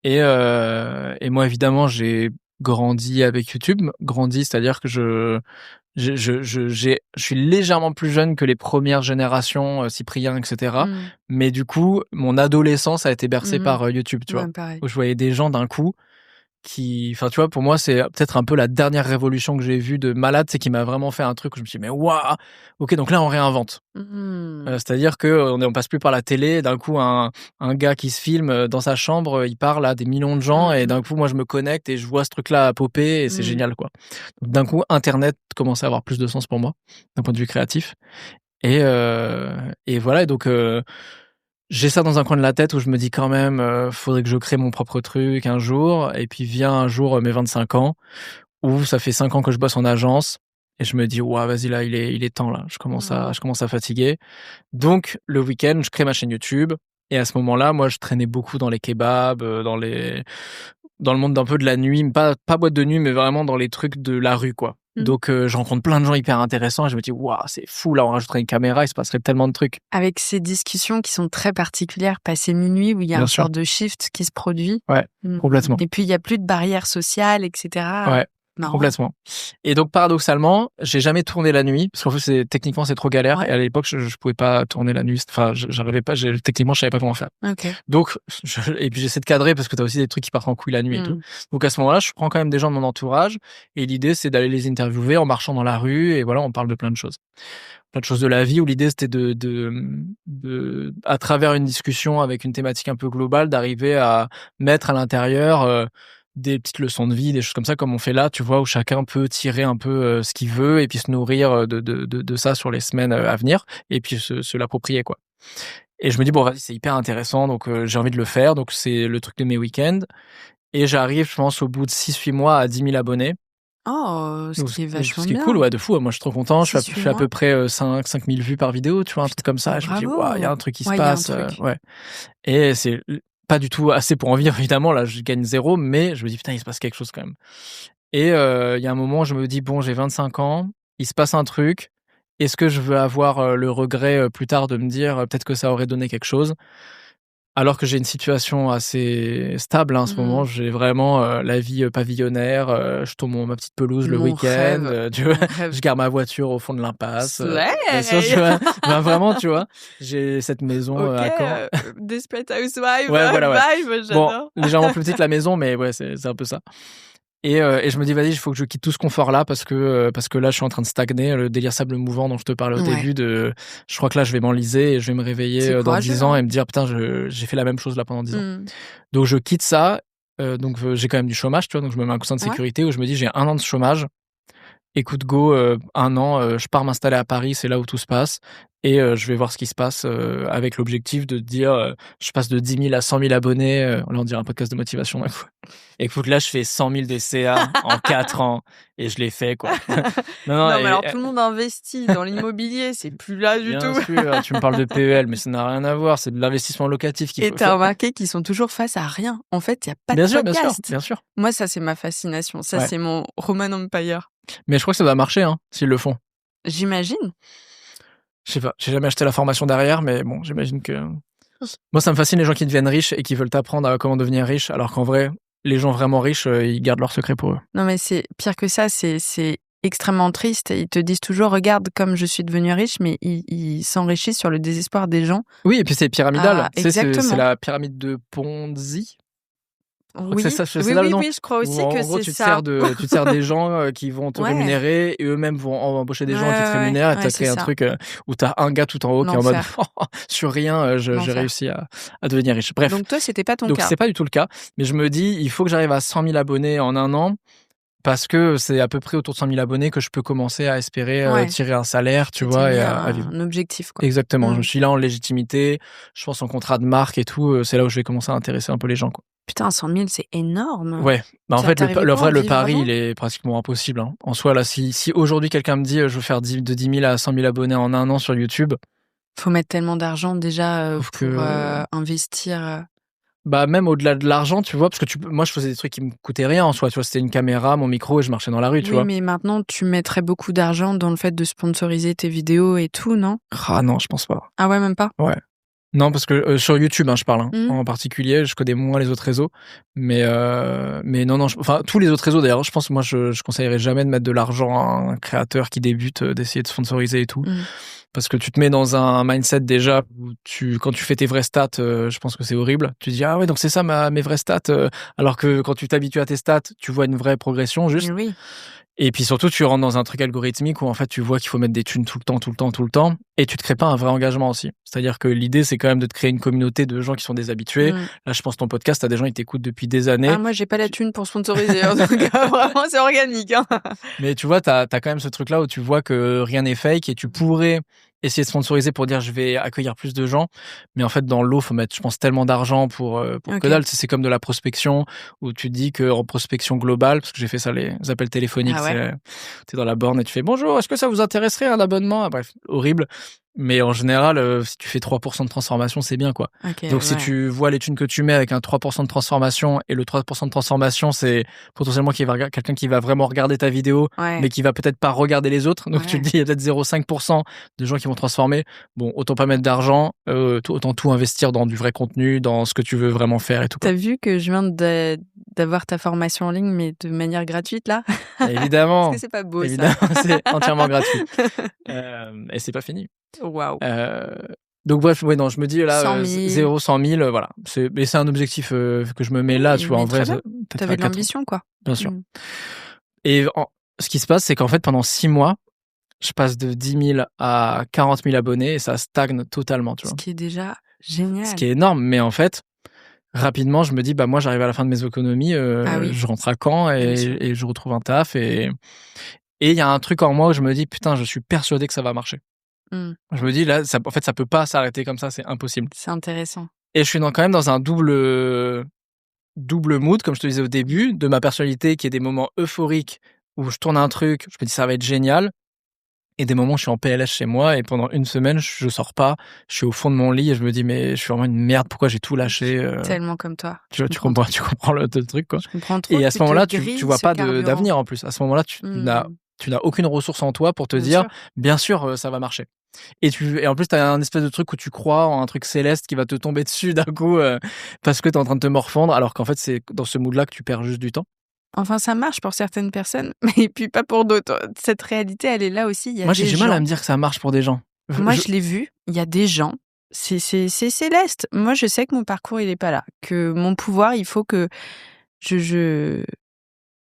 et moi, évidemment, j'ai grandi avec YouTube. Grandi, c'est-à-dire que je suis légèrement plus jeune que les premières générations, Cyprien, etc. Mais du coup, mon adolescence a été bercée par YouTube, tu vois. Pareil. Où je voyais des gens d'un coup enfin, tu vois, pour moi, c'est peut-être un peu la dernière révolution que j'ai vue de malade, c'est qui m'a vraiment fait un truc où je me suis dit, mais waouh, ok, donc là, on réinvente. C'est-à-dire que on passe plus par la télé. D'un coup, un gars qui se filme dans sa chambre, il parle à des millions de gens, et d'un coup, moi, je me connecte et je vois ce truc-là popper, et c'est génial, quoi. Donc, d'un coup, Internet commençait à avoir plus de sens pour moi, d'un point de vue créatif. Et voilà. Et donc, j'ai ça dans un coin de la tête où je me dis quand même, faudrait que je crée mon propre truc un jour. Et puis vient un jour mes 25 ans, où ça fait 5 ans que je bosse en agence, et je me dis: «Ouah, vas-y, là, il est temps, là. Je commence à fatiguer». Donc le week-end, je crée ma chaîne YouTube, et à ce moment-là, moi, je traînais beaucoup dans les kebabs, dans le monde d'un peu de la nuit, pas boîte de nuit, mais vraiment dans les trucs de la rue, quoi. Donc je rencontre plein de gens hyper intéressants, et je me dis: «Waouh, c'est fou, là, on rajouterait une caméra, il se passerait tellement de trucs». Avec ces discussions qui sont très particulières, passé minuit, où il y a Bien une sûr. sorte de shift qui se produit. Ouais, complètement. Et puis, il y a plus de barrières sociales, etc. Ouais, Marrant. complètement. Et donc, paradoxalement, j'ai jamais tourné la nuit, parce qu'en fait, techniquement, c'est trop galère. Et à l'époque, je pouvais pas tourner la nuit. Enfin, j'arrivais pas, techniquement, je savais pas comment faire. Ok. Donc, et puis j'essaie de cadrer, parce que t'as aussi des trucs qui partent en couille la nuit et tout. Donc, à ce moment-là, je prends quand même des gens de mon entourage, et l'idée, c'est d'aller les interviewer en marchant dans la rue, et voilà, on parle de plein de choses. Plein de choses de la vie, où l'idée, c'était à travers une discussion avec une thématique un peu globale, d'arriver à mettre à l'intérieur, des petites leçons de vie, des choses comme ça, comme on fait là, tu vois, où chacun peut tirer un peu ce qu'il veut, et puis se nourrir de ça sur les semaines à venir, et puis se l'approprier, quoi. Et je me dis, bon, vas-y, c'est hyper intéressant, donc j'ai envie de le faire. Donc c'est le truc de mes week-ends, et j'arrive, je pense, au bout de 6-8 mois à 10 000 abonnés. Oh, ce Donc, qui est vachement ce qui est bien. cool, ouais, de fou. Moi, je suis trop content. Je 6-8 fais à peu mois. près 5 000 vues par vidéo, tu vois, un truc comme ça. Je me dis, Bravo. waouh, il y a un truc qui se Ouais, y a un passe. truc. Ouais. Et c'est pas du tout assez pour en vivre, évidemment. Là, je gagne 0, mais je me dis, putain, il se passe quelque chose quand même. Et il y a un moment où je me dis, bon, j'ai 25 ans, il se passe un truc. Est-ce que je veux avoir le regret plus tard de me dire, peut-être que ça aurait donné quelque chose? Alors que j'ai une situation assez stable, en ce moment, j'ai vraiment la vie pavillonnaire, je tourne ma petite pelouse le Mon week-end, rêve. tu vois? Mon rêve. Je garde ma voiture au fond de l'impasse, Slay. bien sûr, tu vois? Ben, vraiment, tu vois? J'ai cette maison à Caen. Desperate Housewives, Ouais, voilà, ouais. vibe, Bon, j'adore. légèrement plus petite la maison, mais ouais, c'est un peu ça. Et je me dis: «Vas-y, il faut que je quitte tout ce confort-là, parce que là, je suis en train de stagner». Le délire sable mouvant dont je te parlais au début, je crois que là, je vais m'enliser, et je vais me réveiller dans 10 ans, et me dire: «Putain, j'ai fait la même chose là pendant 10 ans». Donc je quitte ça, donc j'ai quand même du chômage, tu vois? Donc je me mets un coussin de sécurité, où je me dis: «J'ai 1 an de chômage, écoute, go, 1 an, je pars m'installer à Paris, c'est là où tout se passe. Et je vais voir ce qui se passe avec l'objectif de dire, je passe de 10 000 à 100 000 abonnés. Là, on dirait un podcast de motivation d'un coup. Écoute, là, je fais 100 000 de CA en 4 ans et je l'ai fait, quoi. Non, mais alors tout le monde investit dans l'immobilier, c'est plus là du tout. Bien sûr, tu me parles de PEL, mais ça n'a rien à voir. C'est de l'investissement locatif qu'il faut. Et t'as remarqué qu'ils sont toujours face à rien. En fait, il n'y a pas de podcast. Bien sûr. Moi, ça, c'est ma fascination. Ça, c'est mon Roman Empire. Mais je crois que ça va marcher, hein, s'ils le font. J'imagine. Je sais pas, j'ai jamais acheté la formation derrière, mais bon, j'imagine que... Moi, ça me fascine les gens qui deviennent riches et qui veulent t'apprendre à comment devenir riche, alors qu'en vrai, les gens vraiment riches, ils gardent leur secret pour eux. Non, mais c'est pire que ça, c'est extrêmement triste. Ils te disent toujours, regarde comme je suis devenu riche, mais ils s'enrichissent sur le désespoir des gens. Oui, et puis c'est pyramidal. Exactement. C'est la pyramide de Ponzi. Oui, c'est ça, là, le nom. Oui, je crois aussi Où, que en gros, c'est tu te ça. sers des gens qui vont te rémunérer et eux-mêmes vont embaucher des gens qui te rémunèrent et t'as créé un truc où t'as un gars tout en haut qui est en mode sur rien, j'ai réussi à devenir riche. Bref. Donc toi, c'était pas ton cas. Donc c'est pas du tout le cas. Mais je me dis, il faut que j'arrive à 100 000 abonnés en 1 an parce que c'est à peu près autour de 100 000 abonnés que je peux commencer à espérer tirer un salaire, tu vois, et à vivre. Un objectif, quoi. Exactement. Je suis là en légitimité, je pense en contrat de marque et tout. C'est là où je vais commencer à intéresser un peu les gens, quoi. Putain, 100 000, c'est énorme. Ouais. Bah, en fait, le pari, il est pratiquement impossible. Hein. En soi, là, si aujourd'hui quelqu'un me dit je veux faire de 10 000 à 100 000 abonnés en 1 an sur YouTube. Faut mettre tellement d'argent déjà pour investir. Bah, même au-delà de l'argent, tu vois, parce que moi, je faisais des trucs qui me coûtaient rien en soi. Tu vois, c'était une caméra, mon micro et je marchais dans la rue, tu vois. Oui, mais maintenant, tu mettrais beaucoup d'argent dans le fait de sponsoriser tes vidéos et tout, non? Ah non, je pense pas. Ah ouais, même pas? Ouais. Non, parce que sur YouTube, je parle en particulier. Je connais moins les autres réseaux, mais non, enfin tous les autres réseaux d'ailleurs. Je pense que moi, je conseillerais jamais de mettre de l'argent à un créateur qui débute, d'essayer de sponsoriser et tout, parce que tu te mets dans un mindset déjà où quand tu fais tes vraies stats, je pense que c'est horrible. Tu te dis ah ouais, donc c'est ça mes vraies stats, alors que quand tu t'habitues à tes stats, tu vois une vraie progression juste. Oui. Et puis surtout, tu rentres dans un truc algorithmique où en fait, tu vois qu'il faut mettre des thunes tout le temps, et tu te crées pas un vrai engagement aussi. C'est-à-dire que l'idée, c'est quand même de te créer une communauté de gens qui sont des habitués. Là, je pense ton podcast, t'as des gens qui t'écoutent depuis des années. Ah, moi, j'ai pas la thune pour sponsoriser, donc vraiment, c'est organique. Hein. Mais tu vois, t'as quand même ce truc-là où tu vois que rien n'est fake et tu pourrais essayer de sponsoriser pour dire je vais accueillir plus de gens, mais en fait dans l'eau faut mettre je pense tellement d'argent pour que dalle. C'est comme de la prospection où tu te dis que en prospection globale, parce que j'ai fait ça les appels téléphoniques, t'es dans la borne et tu fais bonjour, est-ce que ça vous intéresserait un abonnement? Bref, horrible. Mais en général, si tu fais 3% de transformation, c'est bien, quoi. Donc, si tu vois les thunes que tu mets avec un 3% de transformation et le 3% de transformation, c'est potentiellement quelqu'un qui va vraiment regarder ta vidéo, mais qui va peut-être pas regarder les autres. Donc, tu te dis, il y a peut-être 0,5% de gens qui vont transformer. Bon, autant pas mettre d'argent, autant tout investir dans du vrai contenu, dans ce que tu veux vraiment faire et tout. T'as vu que je viens d'avoir ta formation en ligne, mais de manière gratuite, là? Évidemment. Parce que c'est pas beau, évidemment, ça. C'est entièrement gratuit. Et c'est pas fini. Waouh. Donc bref, je me dis là 0, 100 000, voilà. Mais c'est un objectif que je me mets là, tu vois. En vrai, t'avais de l'ambition, quoi. Bien sûr. Et ce qui se passe, c'est qu'en fait, pendant 6 mois, je passe de 10 000 à 40 000 abonnés et ça stagne totalement, tu vois. Ce qui est déjà génial. Ce qui est énorme, mais en fait, rapidement, je me dis, bah moi, j'arrive à la fin de mes économies, je rentre à Caen et je retrouve un taf et il y a un truc en moi où je me dis, putain, je suis persuadé que ça va marcher. Je me dis, là, en fait, ça peut pas s'arrêter comme ça, c'est impossible. C'est intéressant. Et je suis quand même dans un double mood, comme je te disais au début, de ma personnalité qui est des moments euphoriques où je tourne un truc, je me dis, ça va être génial. Et des moments où je suis en PLS chez moi et pendant une semaine, je sors pas, je suis au fond de mon lit et je me dis, mais je suis vraiment une merde, pourquoi j'ai tout lâché Tellement comme toi. Tu comprends le truc, quoi. Je comprends trop. Et à ce moment-là, tu vois pas d'avenir en plus. À ce moment-là, tu n'as aucune ressource en toi pour te dire, bien sûr, ça va marcher. Et en plus, t'as un espèce de truc où tu crois en un truc céleste qui va te tomber dessus d'un coup parce que t'es en train de te morfondre, alors qu'en fait, c'est dans ce mood-là que tu perds juste du temps. Enfin, ça marche pour certaines personnes, mais puis pas pour d'autres. Cette réalité, elle est là aussi. Moi, j'ai du mal à me dire que ça marche pour des gens. Moi, je l'ai vu. Il y a des gens. C'est céleste. Moi, je sais que mon parcours, il est pas là. Que mon pouvoir, il faut que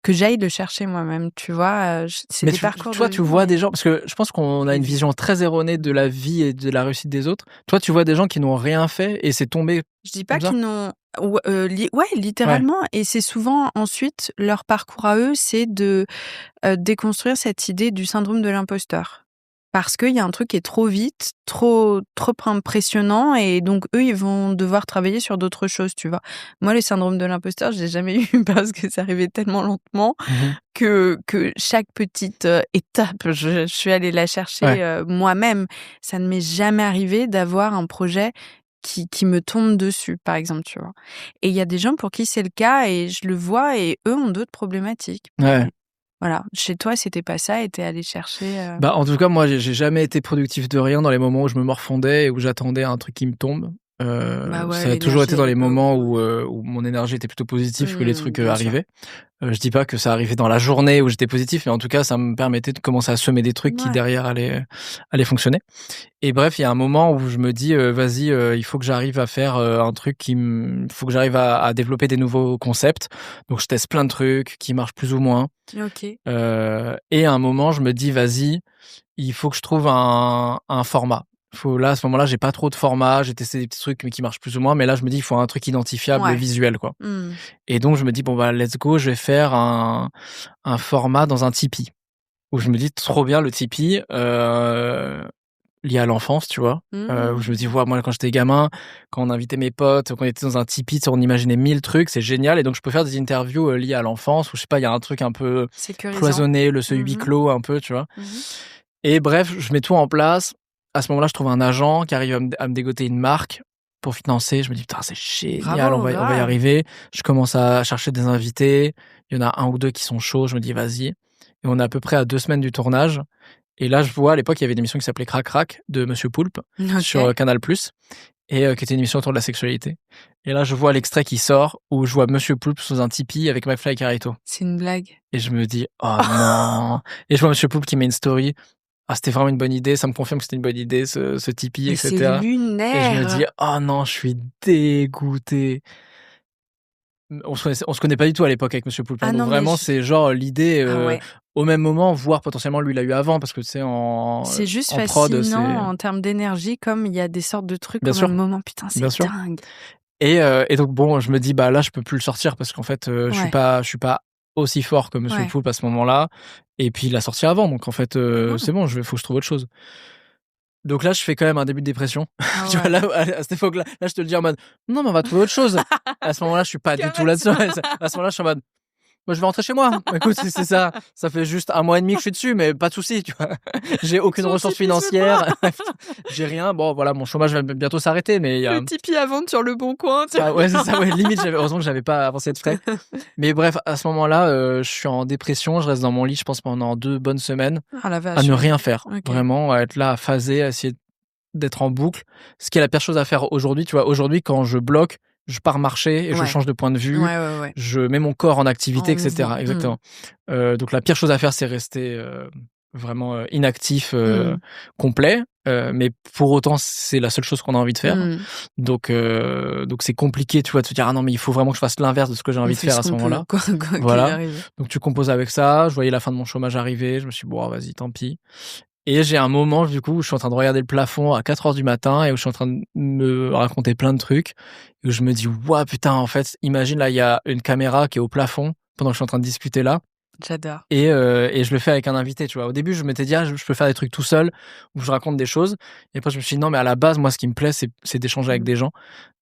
que j'aille le chercher moi-même, tu vois. C'est des parcours. Toi, tu vois des gens, parce que je pense qu'on a une vision très erronée de la vie et de la réussite des autres. Toi, tu vois des gens qui n'ont rien fait et c'est tombé. Je dis pas qu'ils n'ont Ouais, littéralement. Et c'est souvent ensuite leur parcours à eux, c'est de déconstruire cette idée du syndrome de l'imposteur. Parce qu'il y a un truc qui est trop vite, trop impressionnant, et donc eux, ils vont devoir travailler sur d'autres choses, tu vois. Moi, le syndrome de l'imposteur, je l'ai jamais eu parce que ça arrivait tellement lentement que chaque petite étape, je suis allée la chercher moi-même. Ça ne m'est jamais arrivé d'avoir un projet qui me tombe dessus, par exemple, tu vois. Et il y a des gens pour qui c'est le cas, et je le vois, et eux ont d'autres problématiques. Ouais. Voilà. Chez toi, c'était pas ça, et t'es allé chercher. Bah, en tout cas, moi, j'ai jamais été productif de rien dans les moments où je me morfondais et où j'attendais un truc qui me tombe. Bah ouais, Ça a toujours été dans les l'énergie, elle est moments pas où mon énergie était plutôt positive que les trucs bien sûr. arrivaient. Je dis pas que ça arrivait dans la journée où j'étais positif, mais en tout cas, ça me permettait de commencer à semer des trucs qui Ouais. derrière allaient fonctionner. Et bref, il y a un moment où je me dis, vas-y, il faut que j'arrive à faire un truc faut que j'arrive à développer des nouveaux concepts. Donc, je teste plein de trucs qui marchent plus ou moins. OK. Et à un moment, je me dis, vas-y, il faut que je trouve un format. Là, à ce moment-là, j'ai pas trop de format. J'ai testé des petits trucs, mais qui marchent plus ou moins. Mais là, je me dis, il faut un truc identifiable, Ouais. visuel, quoi. Mmh. Et donc, je me dis, bon, bah, let's go, je vais faire un format dans un Tipeee. Où je me dis, trop bien, le Tipeee, lié à l'enfance, tu vois. Où je me dis, Mmh. moi, quand j'étais gamin, quand on invitait mes potes, quand on était dans un Tipeee, on imaginait 1000 trucs, c'est génial. Et donc, je peux faire des interviews liées à l'enfance, où je sais pas, il y a un truc un peu Sécurisant. cloisonné, le seuil huis clos, un peu, tu vois. Et bref, je mets tout en place. À ce moment-là, je trouve un agent qui arrive à me dégoter une marque pour financer. Je me dis, putain, c'est génial, Bravo, on va y grave. arriver. Je commence à chercher des invités. Il y en a un ou deux qui sont chauds. Je me dis, vas-y. Et on est à peu près à 2 semaines du tournage. Et là, je vois, à l'époque, il y avait une émission qui s'appelait Crac Crac de Monsieur Poulpe sur OK. Canal+, et qui était une émission autour de la sexualité. Et là, je vois l'extrait qui sort où je vois Monsieur Poulpe sous un Tipeee avec McFly et Carito. C'est une blague. Et je me dis, oh non. Et je vois Monsieur Poulpe qui met une story. Ah, c'était vraiment une bonne idée. Ça me confirme que c'était une bonne idée, ce Tipeee, Mais etc. c'est Et je me dis, lunaire! oh non, je suis dégoûté. On se connaît pas du tout à l'époque avec Monsieur Poulpe, hein. Ah Donc non, mais vraiment, c'est genre l'idée, ah ouais. au même moment, voire potentiellement lui, il l'a eu avant parce que tu sais, C'est juste en prod, c'est fascinant en termes d'énergie, comme il y a des sortes de trucs bien au sûr, même moment. Putain, bien c'est sûr. dingue! Et donc bon, je me dis, bah là, je peux plus le sortir parce qu'en fait, je suis pas aussi fort que Monsieur Ouais. Poulpe à ce moment-là. Et puis il l'a sorti avant, donc en fait, Mmh. c'est bon, faut que je trouve autre chose. Donc là, je fais quand même un début de dépression. Ah Tu vois, ouais. là, à cette époque-là, là, je te le dis en mode, non, mais on va trouver autre chose. À ce moment-là, je suis pas du tout là-dessus. À ce moment-là, je suis en mode, moi, je vais rentrer chez moi. Écoute, c'est ça. Ça fait juste 1 mois et demi que je suis dessus, mais pas de souci, tu vois. J'ai aucune Son ressource Tipeee se financière. J'ai rien. Bon, voilà, mon chômage va bientôt s'arrêter, mais il y a, Le Tipeee à vendre sur Le Bon Coin, tu vois? ah ouais, c'est ça, ouais. Limite, heureusement que j'avais pas avancé de frais. Mais bref, à ce moment-là, je suis en dépression. Je reste dans mon lit, je pense, pendant 2 bonnes semaines Ah la à vache, ne ouais. rien faire. OK. Vraiment, à être là, à phaser, à essayer d'être en boucle. Ce qui est la pire chose à faire aujourd'hui, tu vois. Aujourd'hui, quand je bloque, je pars marcher et je Ouais. change de point de vue. Ouais. Je mets mon corps en activité, En etc. mouvement. Exactement. Donc la pire chose à faire, c'est rester vraiment inactif, complet. Mais pour autant, c'est la seule chose qu'on a envie de faire. Donc c'est compliqué, tu vois, de se dire, ah non, mais il faut vraiment que je fasse l'inverse de ce que j'ai envie de faire à ce moment-là. Quoi qu'il Voilà. arrive. Donc tu composes avec ça. Je voyais la fin de mon chômage arriver. Je me suis dit, bon, vas-y, tant pis. Et j'ai un moment, du coup, où je suis en train de regarder le plafond à 4 heures du matin et où je suis en train de me raconter plein de trucs. Et où je me dis, ouah, putain, en fait, imagine, là, il y a une caméra qui est au plafond pendant que je suis en train de discuter là. J'adore. Et je le fais avec un invité, tu vois. Au début, je m'étais dit, je peux faire des trucs tout seul, où je raconte des choses. Et après, je me suis dit, non, mais à la base, moi, ce qui me plaît, c'est d'échanger avec des gens.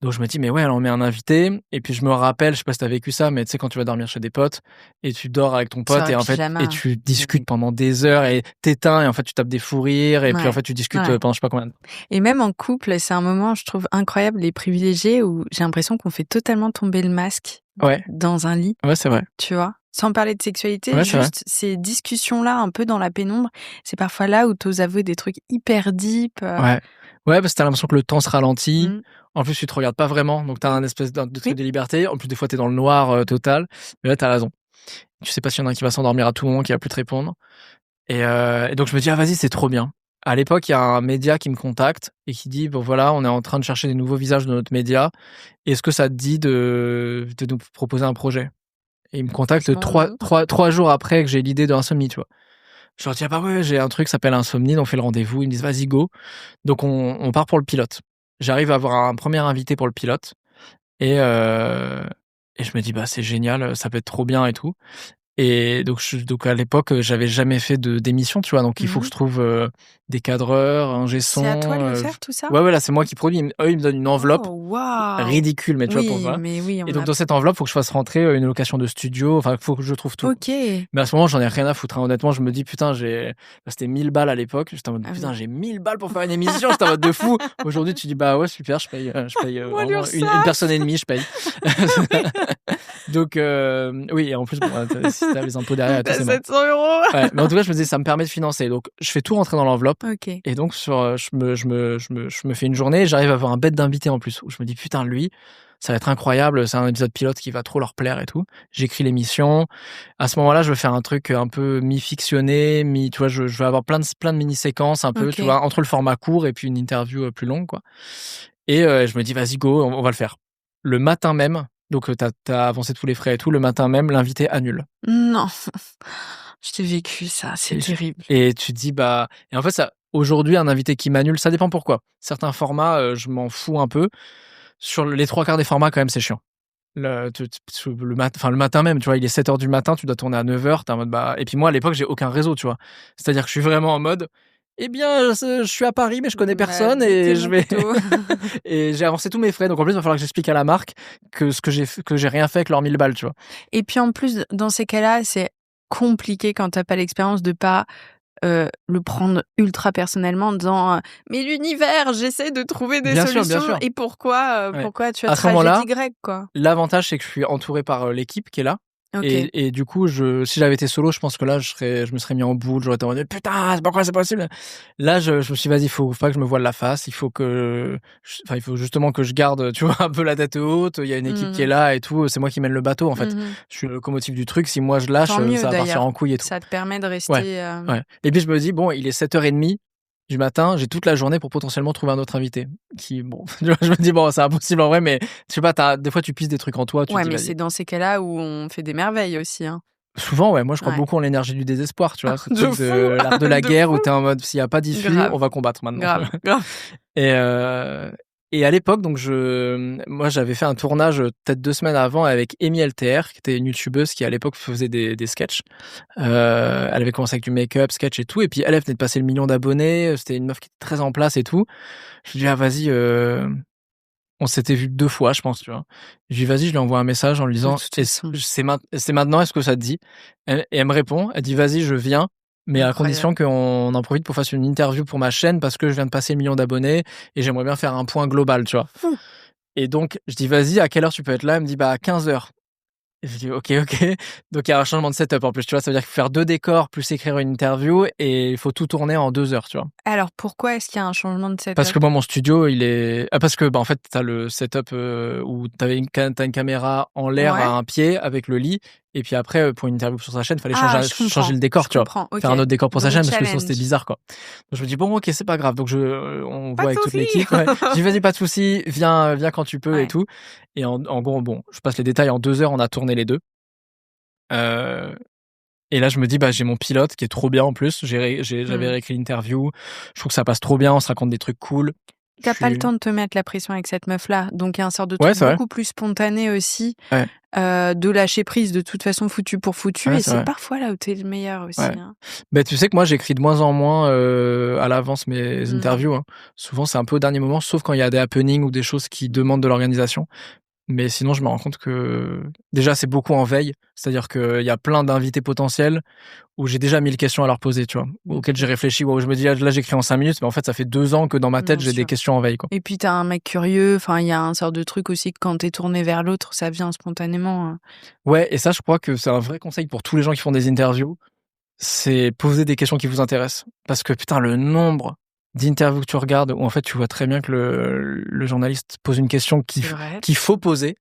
Donc, je me dis, mais ouais, alors on met un invité. Et puis, je me rappelle, je sais pas si t'as vécu ça, mais tu sais, quand tu vas dormir chez des potes, et tu dors avec ton pote, Sur un et en fait, pyjama. et tu discutes pendant des heures, et t'éteins, et en fait, tu tapes des fous rires, et puis, en fait, tu discutes pendant je sais pas combien de temps. Et même en couple, c'est un moment, je trouve, incroyable et privilégié où j'ai l'impression qu'on fait totalement tomber le masque Ouais. dans un lit. Ouais, c'est vrai. Tu vois? Sans parler de sexualité, Ouais, c'est vrai. juste ces discussions-là, un peu dans la pénombre, c'est parfois là où t'oses avouer des trucs hyper deep. Ouais. Ouais, parce que t'as l'impression que le temps se ralentit. Mmh. En plus, tu te regardes pas vraiment, donc t'as un espèce de truc Oui. de liberté. En plus, des fois, t'es dans le noir total. Mais là, t'as raison. Tu sais pas s'il y en a un qui va s'endormir à tout moment, qui va plus te répondre. Et donc, je me dis, ah, vas-y, c'est trop bien. À l'époque, il y a un média qui me contacte et qui dit, bon, voilà, on est en train de chercher des nouveaux visages de notre média. Est-ce que ça te dit de nous proposer un projet? Et il me contacte trois jours après que j'ai l'idée de Insomnie, tu vois. Je leur dis, ah bah ouais, j'ai un truc qui s'appelle Insomnie, donc on fait le rendez-vous. Ils me disent, vas-y, go. Donc, on part pour le pilote. J'arrive à avoir un premier invité pour le pilote. Et je me dis: «Bah, c'est génial, ça peut être trop bien et tout». Et donc à l'époque, j'avais jamais fait d'émission, tu vois? Donc il faut que je trouve, des cadreurs, ingé C'est à toi son, de le faire tout ça? ouais, là, c'est moi qui produis. Eux, ils me donnent une enveloppe Oh waouh! ridicule, mais tu vois, pour Oui, voilà. mais oui, Et on donc a dans cette enveloppe, faut que je fasse rentrer, une location de studio, enfin, faut que je trouve tout. OK. Mais à ce moment, j'en ai rien à foutre, hein. Honnêtement, je me dis: «Putain, c'était 1 000 balles à l'époque». J'étais en mode: Ah oui. «Putain, j'ai 1 000 balles pour faire une émission». J'étais en mode de fou. Aujourd'hui, tu dis: «Bah ouais, super, je paye, Moi vraiment une l'URSSAF! personne et demie, je paye». Donc oui, et en plus, bon, si tu as les impôts derrière et tout, Tu c'est mort. 700 €. Ouais, mais en tout cas, je me disais: «Ça me permet de financer». Donc je fais tout rentrer dans l'enveloppe OK. et donc je me fais une journée, j'arrive à avoir un bête d'invité en plus, où je me dis: «Putain, lui, ça va être incroyable, c'est un épisode pilote qui va trop leur plaire et tout». J'écris l'émission. À ce moment-là, je veux faire un truc un peu mi-fictionné, tu vois? Je veux avoir plein de mini-séquences un peu, tu OK. vois? Entre le format court et puis une interview, plus longue, quoi. Et je me dis: «Vas-y, go, on va le faire». Le matin même, donc tu as avancé tous les frais et tout, le matin même, l'invité annule. Non, je t'ai vécu ça, c'est Et terrible. tu te dis, bah, et en fait, ça aujourd'hui, un invité qui m'annule, ça dépend pourquoi. Certains formats, je m'en fous un peu. Sur les 3/4 des formats, quand même, c'est chiant. Le matin même, tu vois, il est 7h du matin, tu dois tourner à 9h, tu es en mode, bah, et puis moi, à l'époque, j'ai aucun réseau, tu vois? C'est-à-dire que je suis vraiment en mode: «Eh bien, je suis à Paris, mais je connais Bah, personne d'où était et je mon vais» couteau? et j'ai avancé tous mes frais. Donc en plus, il va falloir que j'explique à la marque que j'ai rien fait avec leurs 1 000 balles, tu vois? Et puis en plus, dans ces cas-là, c'est compliqué quand tu as pas l'expérience de pas, le prendre ultra personnellement en disant, «Mais l'univers, j'essaie de trouver des Bien solutions sûr. et pourquoi, Ouais. pourquoi tu as À ce tragédie moment-là, grecque, quoi?» l'avantage, c'est que je suis entouré par, l'équipe qui est là. OK. Et du coup, si j'avais été solo, je pense que là, je me serais mis en boule, j'aurais été en mode: «Putain, c'est pourquoi c'est possible?» Là, je me suis dit: «Vas-y, faut pas que je me voile la face, il faut justement que je garde, tu vois, un peu la tête haute, il y a une équipe qui est Mmh. là et tout, c'est moi qui mène le bateau, en fait. Mmh. Je suis le locomotive du truc, si moi je lâche, Tant mieux ça va partir d'ailleurs. en couille et tout». Ça te permet de Ouais, rester, ouais, et puis je me dis: «Bon, il est 7h30 du matin, j'ai toute la journée pour potentiellement trouver un autre invité». Qui bon, tu vois, je me dis: «Bon, c'est impossible en vrai», mais je sais pas, des fois, tu pisses des trucs en toi, tu te ouais, dis: mais «Vas-y». c'est dans ces cas-là où on fait des merveilles aussi, hein. Souvent, ouais, moi je crois Ouais. beaucoup en l'énergie du désespoir, tu vois? Ce De truc fou, de l'art de la de guerre où fou. tu es en mode: «S'il y a pas d'issue, Grave, on va combattre maintenant». grave. Et à l'époque, donc moi j'avais fait un tournage, peut-être 2 semaines avant avec Amy LTR, qui était une youtubeuse qui à l'époque faisait des sketchs. Elle avait commencé avec du make-up, sketch et tout, et puis elle venait de passer le 1 000 000 d'abonnés, c'était une meuf qui était très en place et tout. Je lui dis: «Ah vas-y», on s'était vu 2 fois, je pense, tu vois? Je lui dis: «Vas-y», je lui envoie un message en lui De disant: toute «Est-ce façon, c'est maintenant, est-ce que ça te dit?» Et elle me répond, elle dit: «Vas-y, je viens, mais à condition incroyable. qu'on en profite pour faire une interview pour ma chaîne parce que je viens de passer le 1 000 000 d'abonnés et j'aimerais bien faire un point global», tu vois? Fou! Et donc je dis: «Vas-y, à quelle heure tu peux être là?» Elle me dit: «Bah, à 15h». Et je dis: «OK, OK». Donc il y a un changement de setup en plus, tu vois? Ça veut dire qu'il faut faire 2 décors plus écrire une interview et il faut tout tourner en 2 heures, tu vois? Alors pourquoi est-ce qu'il y a un changement de Parce setup? que moi, mon studio, parce que, bah, en fait, t'as le setup, où t'as une caméra en l'air à Ouais. un pied avec le lit, et puis après, pour une interview sur sa chaîne, fallait Ah, changer le décor, je tu vois? comprends, OK. Faire un autre décor pour sa Donc chaîne parce que sinon c'était challenge. bizarre, quoi. Donc je me dis: «Bon, OK, c'est pas grave». Donc on Pas voit de avec toute souci! l'équipe, ouais. Je dis: «Vas-y, pas de souci, viens quand tu peux et Ouais. tout». Et en gros, bon, je passe les détails, en 2 heures, on a tourné les 2. Heu et là, je me dis: «Bah, j'ai mon pilote qui est trop bien en plus». J'avais Mmh. réécrit l'interview. Je trouve que ça passe trop bien, on se raconte des trucs cool. Je Tu pas le suis temps de te mettre la pression avec cette meuf-là, donc il y a un sorte de Ouais, truc c'est vrai. beaucoup plus spontané aussi, Ouais. de lâcher prise de toute façon foutu pour foutu, Ouais, et c'est c'est vrai. parfois là où tu es le meilleur Ouais. aussi, hein. Beh, tu sais que moi, j'écris de moins en moins, à l'avance mes Mmh. interviews, hein. Souvent, c'est un peu au dernier moment, sauf quand il y a des happenings ou des choses qui demandent de l'organisation. Mais sinon, je me rends compte que déjà, c'est beaucoup en veille. C'est-à-dire qu'il y a plein d'invités potentiels où j'ai déjà 1000 questions à leur poser, tu vois? Auxquelles j'ai OK. réfléchi, où je me dis: «Ah, là, j'écris en 5 minutes», mais en fait, ça fait 2 ans que dans ma tête, Bien j'ai des sûr. questions en veille, quoi. Et puis tu un mec curieux, enfin il y a un sort de truc aussi que quand tu es tourné vers l'autre, ça vient spontanément, Ouais, et ça, je crois que c'est un vrai conseil pour tous les gens qui font des interviews. C'est poser des questions qui vous intéressent. Parce que putain, le nombre d'interviews que tu regardes où en fait tu vois très bien que le journaliste pose une question C'est vrai, qu'il faut poser,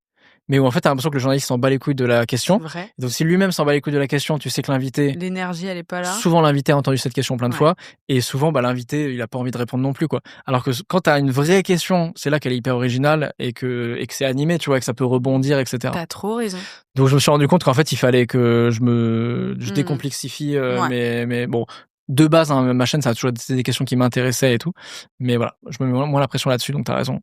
mais où en fait tu as l'impression que le journaliste s'en bat les couilles de la c'est question. vrai. Donc si lui-même s'en bat les couilles de la question, tu sais que L'énergie, elle est pas là. souvent l'invité a entendu cette question plein de Ouais. fois, et souvent, bah, l'invité, il a pas envie de répondre non plus, quoi. Alors que quand tu as une vraie question, c'est là qu'elle est hyper originale et que c'est animé, tu vois, et que ça peut rebondir, et cetera. Tu trop raison. Donc je me suis rendu compte qu'en fait, il fallait que je Mmh. décomplexifie, Ouais. mais bon, de base, hein, ma chaîne, ça a toujours été des questions qui m'intéressaient et tout. Mais voilà, je me mets moins la pression là-dessus, donc tu as raison.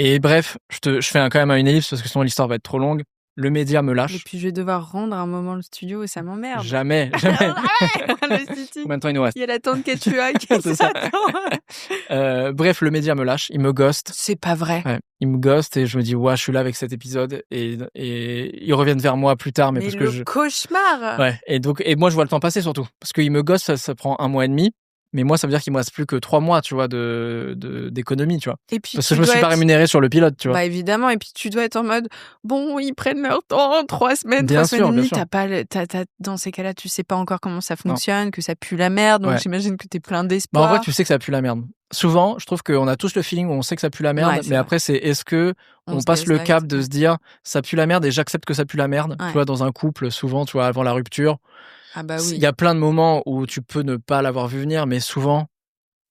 Et bref, je fais quand même une ellipse parce que sinon l'histoire va être trop longue. Le média me Et lâche. puis je vais devoir rendre un moment le studio et ça m'emmerde. Jamais. Le City. Combien de temps il nous reste? Il y a la tante Quechua qui C'est ça. Bref, le média me lâche, il me ghost. C'est pas vrai. Ouais, il me ghost et je me dis ouais, je suis là avec cet épisode et ils reviennent vers moi plus tard, mais parce que cauchemar. Ouais, et moi je vois le temps passer surtout parce qu'il me ghost, ça prend 1 mois et demi. Mais moi, ça veut dire qu'il me reste plus que 3 mois, tu vois, d'économie, tu vois. Et puis parce que je me suis pas rémunéré sur le pilote, tu vois. Bah évidemment, et puis tu dois être en mode bon, ils prennent leur temps, 3 semaines, Bien 3 sûr, semaines et bien demie. sûr. Dans ces cas-là, tu sais pas encore comment ça fonctionne, que ça pue la merde, donc Ouais. j'imagine que t'es plein Bah, d'espoir. en vrai, tu sais que ça pue la merde. Souvent, je trouve qu'on a tous le feeling où on sait que ça pue la merde, Ouais, mais après, c'est est-ce que on passe le cap de se dire ça pue la merde et j'accepte que ça pue la merde. Ouais. Tu vois, dans un couple, souvent, tu vois, avant la rupture, Ah bah oui. il y a plein de moments où tu peux ne pas l'avoir vu venir, mais souvent,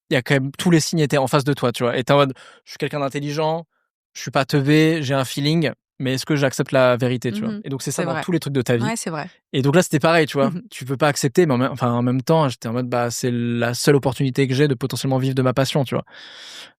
il y a quand même tous les signes étaient en face de toi, tu vois. Et t'es en mode, je suis quelqu'un d'intelligent, je suis pas teubé, j'ai un feeling, mais est-ce que j'accepte la vérité, tu vois. Et donc c'est ça dans tous les trucs de ta vie. Ouais, c'est vrai. Et donc là c'était pareil, tu vois. Tu peux pas accepter, mais en même temps, j'étais en mode bah c'est la seule opportunité que j'ai de potentiellement vivre de ma passion, tu vois.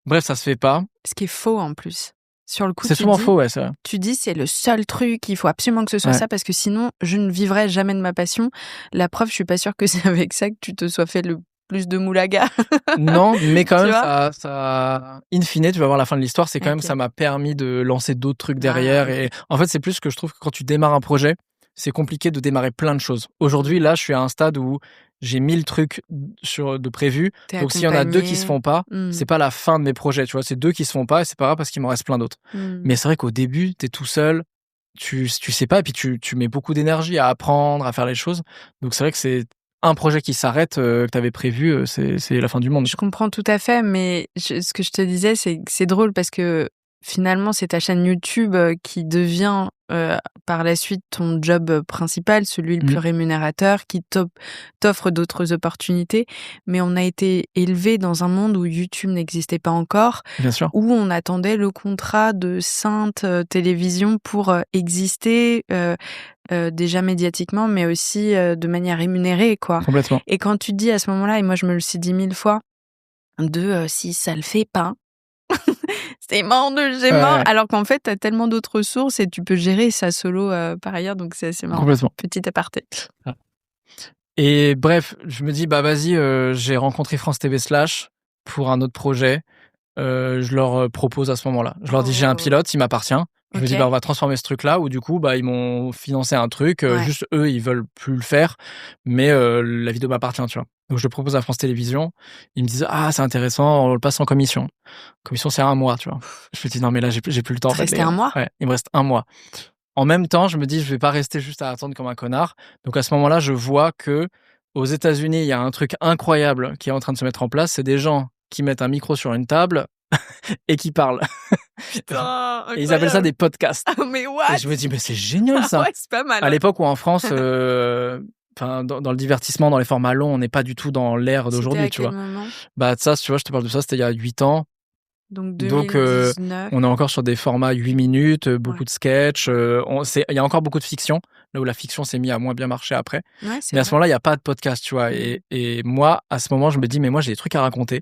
Bref, ça se fait pas. Ce qui est faux en plus. Sur le coup, c'est souvent faux, ouais, c'est vrai. Tu dis c'est le seul truc, il faut absolument que ce soit ça parce que sinon je ne vivrai jamais de ma passion. La preuve, je suis pas sûre que c'est avec ça que tu te sois fait le plus de moulaga. Non, mais quand même, ça, in fine, tu vas voir la fin de l'histoire, c'est quand même, ça m'a permis de lancer d'autres trucs derrière. Et en fait, c'est plus que je trouve que quand tu démarres un projet, c'est compliqué de démarrer plein de choses. Aujourd'hui, là, je suis à un stade où j'ai 1000 trucs de prévus. Donc, s'il y en a 2 qui se font pas, c'est pas la fin de mes projets, tu vois. C'est 2 qui se font pas et c'est pas grave parce qu'il m'en reste plein d'autres. Mais c'est vrai qu'au début, t'es tout seul, tu sais pas, et puis tu mets beaucoup d'énergie à apprendre, à faire les choses. Donc, c'est vrai que c'est un projet qui s'arrête, que tu avais prévu, c'est la fin du monde. Je comprends tout à fait, mais ce que je te disais, c'est drôle parce que finalement, c'est ta chaîne YouTube qui devient par la suite ton job principal, celui le plus rémunérateur, qui t'offre d'autres opportunités. Mais on a été élevé dans un monde où YouTube n'existait pas encore, bien sûr, où on attendait le contrat de sainte télévision pour exister. Déjà médiatiquement, mais aussi de manière rémunérée, quoi. Complètement. Et quand tu dis à ce moment-là, et moi je me le suis dit 1000 fois, si ça le fait pas, c'est mort de chez mort. Alors qu'en fait, t'as tellement d'autres ressources et tu peux gérer ça solo par ailleurs, donc c'est assez marrant. Complètement. Petit aparté. Ah. Et bref, je me dis, bah vas-y, j'ai rencontré France TV / pour un autre projet. Je leur propose à ce moment-là. Je leur dis, j'ai un pilote, il m'appartient. Je me dis, bah, on va transformer ce truc-là, où du coup, bah, ils m'ont financé un truc, juste eux, ils veulent plus le faire, mais la vidéo m'appartient, tu vois. Donc, je le propose à France Télévisions. Ils me disent, ah, c'est intéressant, on le passe en commission. Commission, c'est 1 mois, tu vois. Je me dis, non, mais là, j'ai plus le temps. Restait 1 mois? Ouais, il me reste 1 mois. En même temps, je me dis, je vais pas rester juste à attendre comme un connard. Donc, à ce moment-là, je vois que aux États-Unis, il y a un truc incroyable qui est en train de se mettre en place. C'est des gens qui mettent un micro sur une table et qui parlent. Putain, et ils appellent ça des podcasts. Oh, mais what? Et je me dis, mais c'est génial ça. Ouais, c'est pas mal. À l'époque où en France, dans le divertissement, dans les formats longs, on n'est pas du tout dans l'ère d'aujourd'hui, tu vois. Bah ça, tu vois, je te parle de ça, c'était il y a 8 ans. Donc 2019. On est encore sur des formats 8 minutes, beaucoup de sketchs. Il y a encore beaucoup de fiction, là où la fiction s'est mise à moins bien marcher après. Mais à ce moment-là, il n'y a pas de podcast, tu vois. Et moi, à ce moment, je me dis, mais moi, j'ai des trucs à raconter.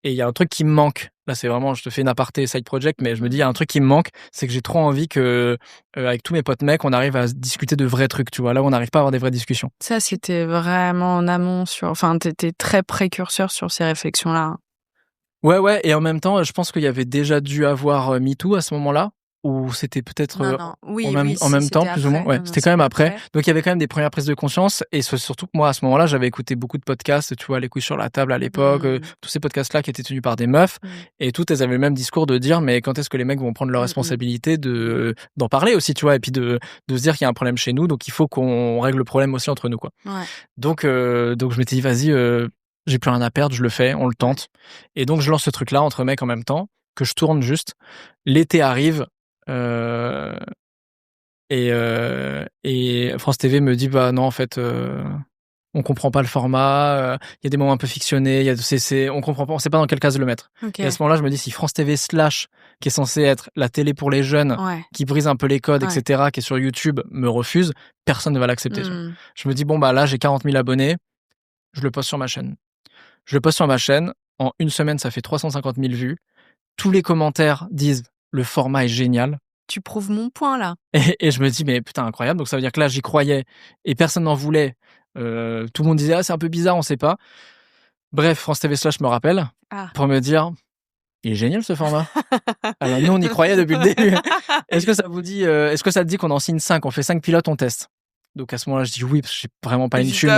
Et il y a un truc qui me manque. Là, c'est vraiment, je te fais une aparté side project, mais je me dis, il y a un truc qui me manque, c'est que j'ai trop envie que, avec tous mes potes mecs, on arrive à discuter de vrais trucs, tu vois. Là, on n'arrive pas à avoir des vraies discussions. Ça, c'était vraiment en amont t'étais très précurseur sur ces réflexions-là. Ouais, et en même temps, je pense qu'il y avait déjà dû avoir MeToo à ce moment-là, ou c'était peut-être en même temps, plus ou moins. Ouais, c'était quand même après. Donc il y avait quand même des premières prises de conscience, et surtout que moi, à ce moment-là, j'avais écouté beaucoup de podcasts, tu vois, Les couilles sur la table à l'époque, tous ces podcasts-là qui étaient tenus par des meufs, et toutes elles avaient le même discours de dire, mais quand est-ce que les mecs vont prendre leur responsabilité d'en parler aussi, tu vois, et puis de se dire qu'il y a un problème chez nous, donc il faut qu'on règle le problème aussi entre nous, quoi. Ouais. Donc je m'étais dit, vas-y, j'ai plus rien à perdre, je le fais, on le tente. Et donc, je lance ce truc-là entre mecs en même temps, que je tourne juste. L'été arrive, et France TV me dit, bah non, en fait, on comprend pas le format, il y a des moments un peu fictionnés, on comprend pas, on sait pas dans quelle case le mettre. Okay. Et à ce moment-là, je me dis, si France TV / qui est censé être la télé pour les jeunes, qui brise un peu les codes, etc., qui est sur YouTube, me refuse, personne ne va l'accepter. Je me dis, bon, bah là, j'ai 40 000 abonnés, je le poste sur ma chaîne. En 1 semaine, ça fait 350 000 vues. Tous les commentaires disent le format est génial. Tu prouves mon point là. Et je me dis mais putain incroyable, donc ça veut dire que là j'y croyais et personne n'en voulait. Tout le monde disait c'est un peu bizarre, on sait pas. Bref, France TV Slash me rappelle pour me dire il est génial ce format. Alors nous on y croyait depuis le début. Est-ce que ça vous dit est-ce que ça te dit qu'on en signe 5, on fait 5 pilotes, on teste. Donc à ce moment-là, je dis oui parce que j'ai vraiment pas une thune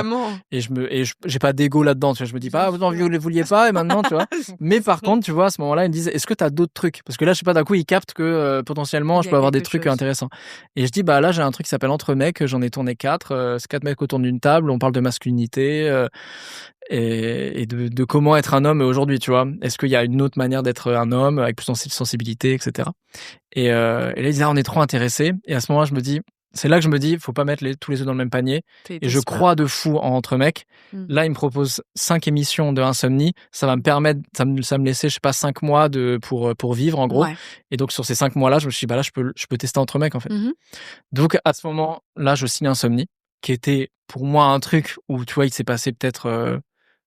et j'ai pas d'ego là-dedans, tu vois, je me dis pas vous n'en vouliez pas et maintenant, tu vois. Mais par contre, tu vois, à ce moment-là, ils me disent est-ce que tu as d'autres trucs parce que là, je sais pas, d'un coup, ils captent que potentiellement je peux avoir des trucs intéressants. Et je dis bah là, j'ai un truc qui s'appelle Entre mecs, j'en ai tourné 4, c'est 4 mecs autour d'une table, on parle de masculinité et de comment être un homme aujourd'hui, tu vois. Est-ce qu'il y a une autre manière d'être un homme avec plus de sensibilité, etc. Et là, ils disent on est trop intéressés et à ce moment-là, c'est là que je me dis, faut pas mettre tous les œufs dans le même panier. Et je crois de fou en Entre mecs. Là, ils me proposent 5 émissions de Insomnie. Ça va me permettre, ça me laisser, je sais pas, 5 mois pour vivre, en gros. Ouais. Et donc, sur ces 5 mois-là, je me suis dit, bah là, je peux tester Entre mecs, en fait. Donc, à ce moment-là, je signe Insomnie, qui était pour moi un truc où, tu vois, il s'est passé peut-être,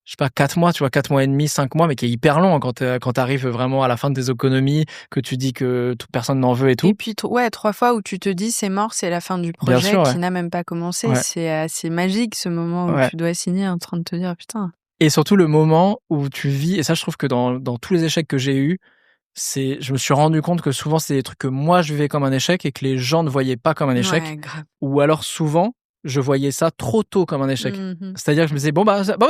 je sais pas, 4 mois, tu vois, 4 mois et demi, 5 mois, mais qui est hyper long quand t'arrives vraiment à la fin de tes économies, que tu dis que toute personne n'en veut et tout. Et puis, 3 fois où tu te dis c'est mort, c'est la fin du projet qui n'a même pas commencé. Ouais. C'est assez magique ce moment où tu dois signer en train de te dire putain. Et surtout le moment où tu vis, et ça je trouve que dans tous les échecs que j'ai eus, je me suis rendu compte que souvent c'est des trucs que moi je vivais comme un échec et que les gens ne voyaient pas comme un échec. Ouais, grave. Ou alors souvent, je voyais ça trop tôt comme un échec. C'est-à-dire que je me disais,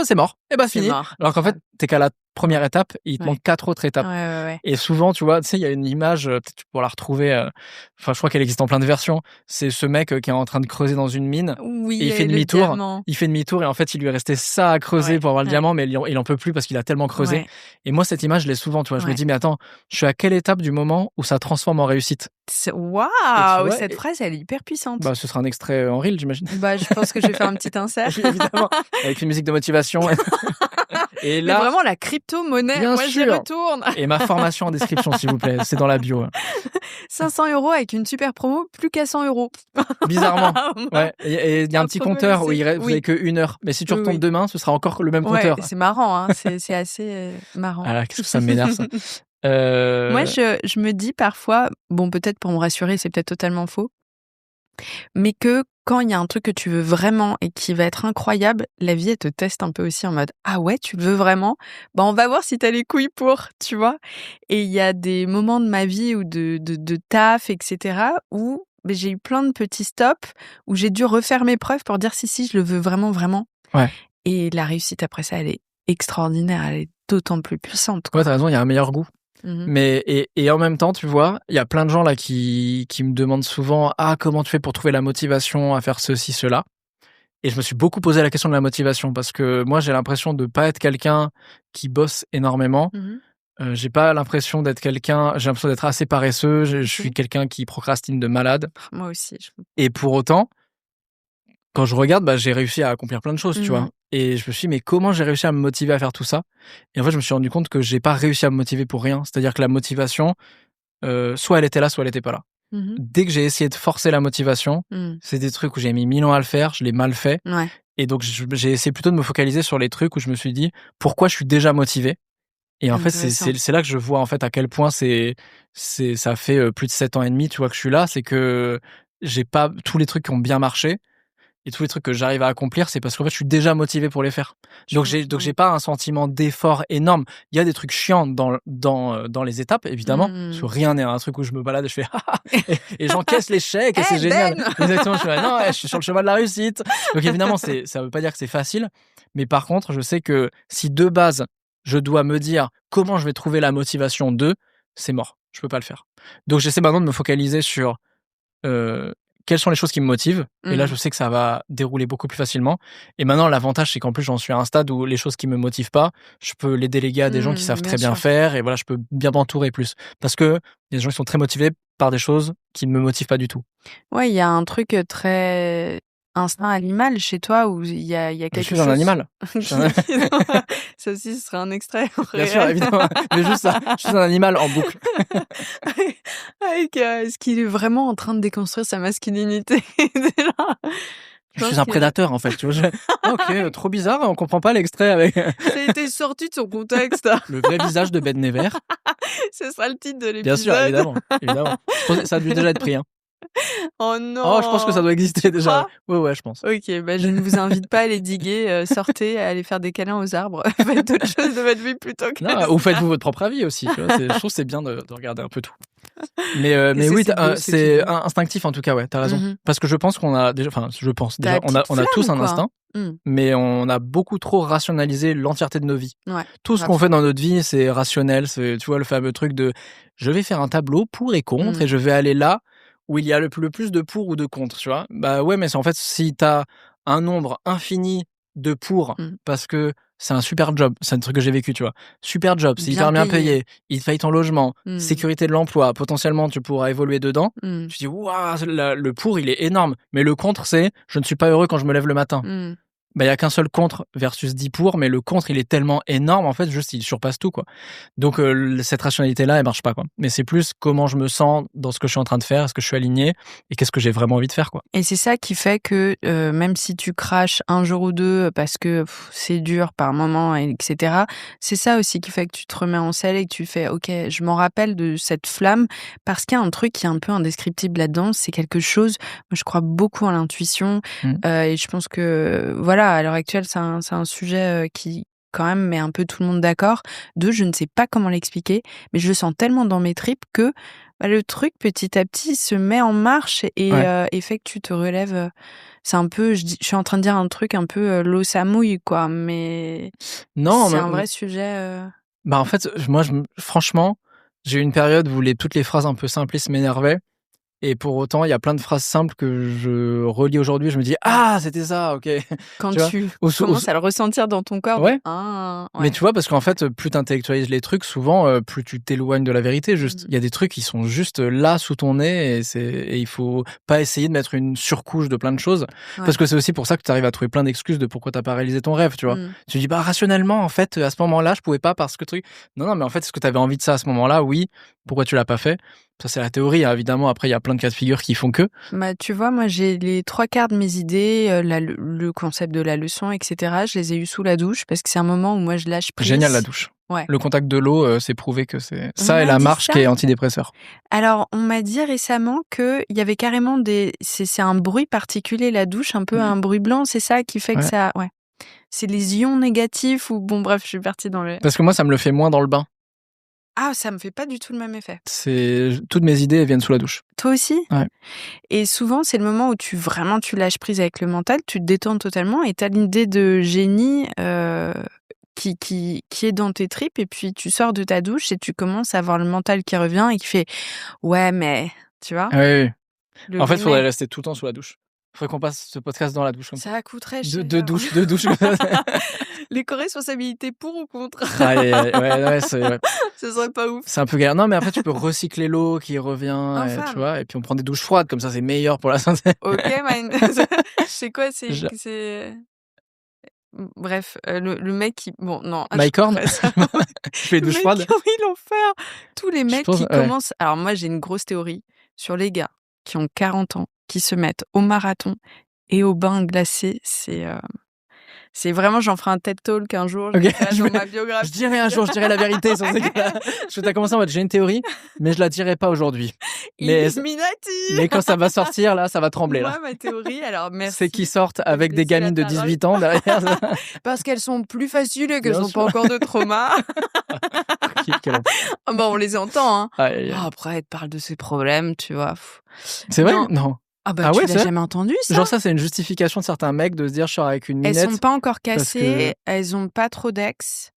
c'est mort. Et bah, fini. Mort. Alors qu'en fait, t'es qu'à la première étape et il te manque 4 autres étapes. Ouais. Et souvent, tu vois, il y a une image, peut-être pour la retrouver, je crois qu'elle existe en plein de versions. C'est ce mec qui est en train de creuser dans une mine. Oui, et il fait demi-tour. Il fait demi-tour et en fait, il lui est resté ça à creuser pour avoir le diamant, mais il en peut plus parce qu'il a tellement creusé. Ouais. Et moi, cette image, je l'ai souvent, tu vois. Je me dis, mais attends, je suis à quelle étape du moment où ça transforme en réussite? Waouh, cette phrase, elle est hyper puissante. Bah, ce sera un extrait en reel, j'imagine. Bah, je pense que je vais faire un petit insert. Évidemment, avec une musique de motivation. Et là, mais vraiment la crypto-monnaie, moi j'y retourne. Et ma formation en description, s'il vous plaît, c'est dans la bio. 500 € avec une super promo, plus qu'à 100 €. Bizarrement. Ouais. Et il y a un petit compteur où vous n'avez que 1 heure. Mais si tu retournes demain, ce sera encore le même compteur. C'est marrant, hein. C'est assez marrant. Ah là, qu'est-ce que ça m'énerve, ça. Moi, je me dis parfois, bon, peut-être pour me rassurer, c'est peut-être totalement faux, mais que quand il y a un truc que tu veux vraiment et qui va être incroyable, la vie, elle te teste un peu aussi en mode « Ah ouais, tu le veux vraiment ? Bah, on va voir si t'as les couilles pour, tu vois ?» Et il y a des moments de ma vie ou de taf, etc., où j'ai eu plein de petits stops, où j'ai dû refaire mes preuves pour dire si, je le veux vraiment, vraiment. Ouais. Et la réussite après ça, elle est extraordinaire, elle est d'autant plus puissante, quoi. Ouais, t'as raison, il y a un meilleur goût. Mais et en même temps, tu vois, il y a plein de gens là qui me demandent souvent comment tu fais pour trouver la motivation à faire ceci, cela. Et je me suis beaucoup posé la question de la motivation parce que moi j'ai l'impression de pas être quelqu'un qui bosse énormément. J'ai pas l'impression d'être quelqu'un, j'ai l'impression d'être assez paresseux. Je suis quelqu'un qui procrastine de malade. Moi aussi. Et pour autant, quand je regarde, j'ai réussi à accomplir plein de choses, tu vois. Et je me suis dit, mais comment j'ai réussi à me motiver à faire tout ça? Et en fait, je me suis rendu compte que j'ai pas réussi à me motiver pour rien. C'est-à-dire que la motivation, soit elle était là, soit elle était pas là. Dès que j'ai essayé de forcer la motivation, c'est des trucs où j'ai mis 1000 ans à le faire, je l'ai mal fait. Ouais. Et donc, j'ai essayé plutôt de me focaliser sur les trucs où je me suis dit, pourquoi je suis déjà motivé? Et en fait, c'est là que je vois en fait à quel point ça fait plus de 7 ans et demi, tu vois, que je suis là. C'est que j'ai pas tous les trucs qui ont bien marché. Et tous les trucs que j'arrive à accomplir, c'est parce qu'en fait, je suis déjà motivé pour les faire. Donc j'ai pas un sentiment d'effort énorme. Il y a des trucs chiants dans les étapes, évidemment. Parce que rien n'est un truc où je me balade et je fais et j'encaisse l'échec et c'est génial. Exactement. Je fais non, je suis sur le chemin de la réussite. Donc évidemment, ça veut pas dire que c'est facile. Mais par contre, je sais que si de base, je dois me dire comment je vais trouver la motivation c'est mort. Je peux pas le faire. Donc j'essaie maintenant de me focaliser sur quelles sont les choses qui me motivent. Et là, je sais que ça va dérouler beaucoup plus facilement. Et maintenant, l'avantage, c'est qu'en plus, j'en suis à un stade où les choses qui me motivent pas, je peux les déléguer à des gens qui savent très bien faire. Et voilà, je peux bien m'entourer plus. Parce que il y a des gens qui sont très motivés par des choses qui ne me motivent pas du tout. Ouais, il y a un truc très instinct animal chez toi où il y a quelque chose. Je suis un animal. Ça aussi, ce serait un extrait. Bien sûr, évidemment. Mais juste ça. Je suis un animal en boucle. Est-ce qu'il est vraiment en train de déconstruire sa masculinité? Je suis un prédateur, en fait. Tu vois, ok, trop bizarre, on comprend pas l'extrait avec. Ça a été sorti de son contexte. Le vrai visage de Ben Never. Ce sera le titre de l'épisode. Bien sûr, évidemment. Je pense que ça a dû déjà être pris. Hein. Oh non. Oh, je pense que ça doit exister déjà. Ouais, je pense. Ok, je ne vous invite pas à aller diguer, sortez, à aller faire des câlins aux arbres, faites d'autres choses de votre vie plutôt que non, ou faites-vous votre propre avis aussi. Tu vois, je trouve que c'est bien de regarder un peu tout. Mais oui, c'est instinctif en tout cas, ouais, t'as raison. Mm-hmm. Parce que je pense qu'on a déjà, on a tous un instinct, mais on a beaucoup trop rationalisé l'entièreté de nos vies. Ouais, tout ce qu'on fait dans notre vie, c'est rationnel. C'est, tu vois, le fameux truc de je vais faire un tableau pour et contre et je vais aller là où il y a le plus de pour ou de contre, tu vois. Bah ouais, mais c'est en fait, si t'as un nombre infini de pour, parce que c'est un super job, c'est un truc que j'ai vécu, tu vois. Super job, c'est hyper bien payé, il te paye ton logement, sécurité de l'emploi, potentiellement tu pourras évoluer dedans. Tu dis, waouh, le pour, il est énorme. Mais le contre, c'est, je ne suis pas heureux quand je me lève le matin. Bah, il y a qu'un seul contre versus 10 pour, mais le contre, il est tellement énorme, en fait, juste, il surpasse tout, quoi. Donc, cette rationalité-là, elle marche pas, quoi. Mais c'est plus comment je me sens dans ce que je suis en train de faire, est-ce que je suis aligné, et qu'est-ce que j'ai vraiment envie de faire, quoi. Et c'est ça qui fait que, même si tu craches un jour ou deux parce que c'est dur par moment, etc., c'est ça aussi qui fait que tu te remets en selle et que tu fais, ok, je m'en rappelle de cette flamme, parce qu'il y a un truc qui est un peu indescriptible là-dedans, c'est quelque chose, moi je crois beaucoup à l'intuition, et je pense que, voilà, à l'heure actuelle, c'est un sujet qui, quand même, met un peu tout le monde d'accord. Je ne sais pas comment l'expliquer, mais je le sens tellement dans mes tripes que le truc, petit à petit, se met en marche et fait que tu te relèves. C'est un peu, je suis en train de dire un truc un peu l'eau ça mouille, quoi, mais non, c'est un vrai sujet. Bah en fait, moi, franchement, j'ai eu une période où toutes les phrases un peu simplistes m'énervaient. Et pour autant, il y a plein de phrases simples que je relis aujourd'hui. Je me dis, c'était ça, ok. Quand tu commences à le ressentir dans ton corps. Ouais. Ouais. Mais tu vois, parce qu'en fait, plus tu intellectualises les trucs, souvent, plus tu t'éloignes de la vérité. Juste, il y a des trucs qui sont juste là sous ton nez et il faut pas essayer de mettre une surcouche de plein de choses. Ouais. Parce que c'est aussi pour ça que tu arrives à trouver plein d'excuses de pourquoi t'as pas réalisé ton rêve, tu vois. Tu dis, rationnellement, en fait, à ce moment-là, je pouvais pas parce que truc. Non, mais en fait, est-ce que t'avais envie de ça à ce moment-là? Oui. Pourquoi tu l'as pas fait? Ça, c'est la théorie, hein. Évidemment. Après, il y a plein de cas de figure qui font que. Tu vois, moi, j'ai les 3/4 de mes idées, le concept de la leçon, etc. Je les ai eus sous la douche parce que c'est un moment où moi, je lâche prise. Génial, la douche. Ouais. Le contact de l'eau, c'est prouvé que c'est ça et la marche qui est antidépresseur. Alors, on m'a dit récemment qu'il y avait carrément c'est un bruit particulier, la douche, un peu un bruit blanc, c'est ça qui fait que ça. Ouais. C'est les ions négatifs ou bon, bref, je suis partie dans le. Parce que moi, ça me le fait moins dans le bain. Ah, ça me fait pas du tout le même effet. Toutes mes idées, elles viennent sous la douche. Toi aussi? Ouais. Et souvent, c'est le moment où tu lâches prise avec le mental, tu te détends totalement et t'as l'idée de génie qui est dans tes tripes et puis tu sors de ta douche et tu commences à avoir le mental qui revient et qui fait « Ouais, mais... » Tu vois? Oui. En fait, il faudrait rester tout le temps sous la douche. Il faudrait qu'on passe ce podcast dans la douche. Ça coûterait cher. Deux douches. L'éco-responsabilité pour ou contre? Ouais, c'est vrai. Ce serait pas ouf. C'est un peu galère. Non, mais après, tu peux recycler l'eau qui revient, tu vois, et puis on prend des douches froides, comme ça, c'est meilleur pour la santé. Ok, c'est quoi? C'est... Bref, le mec qui... Bon, non. Mike Horn tu fais des douches froides? Oui, l'enfer. Tous les mecs qui commencent... Alors moi, j'ai une grosse théorie sur les gars qui ont 40 ans, qui se mettent au marathon et au bain glacé. C'est vraiment, j'en ferai un TED Talk un jour, dans ma biographie. Je dirai un jour, je dirai la vérité sur ces gars-là. Parce que t'as commencé en mode, j'ai une théorie, mais je la dirai pas aujourd'hui. Mais quand ça va sortir, là, ça va trembler. Moi, là. Ma théorie, alors merci. C'est qu'ils sortent avec des gamines de 18 ans derrière. Parce qu'elles sont plus faciles et qu'elles n'ont pas encore de trauma. On les entend. Hein. Après, elles te parlent de ses problèmes, tu vois. C'est vrai? Non. Tu l'as jamais entendu, ça? Genre ça, c'est une justification de certains mecs de se dire, je sors avec une minette. Elles sont pas encore cassées, elles ont pas trop d'ex.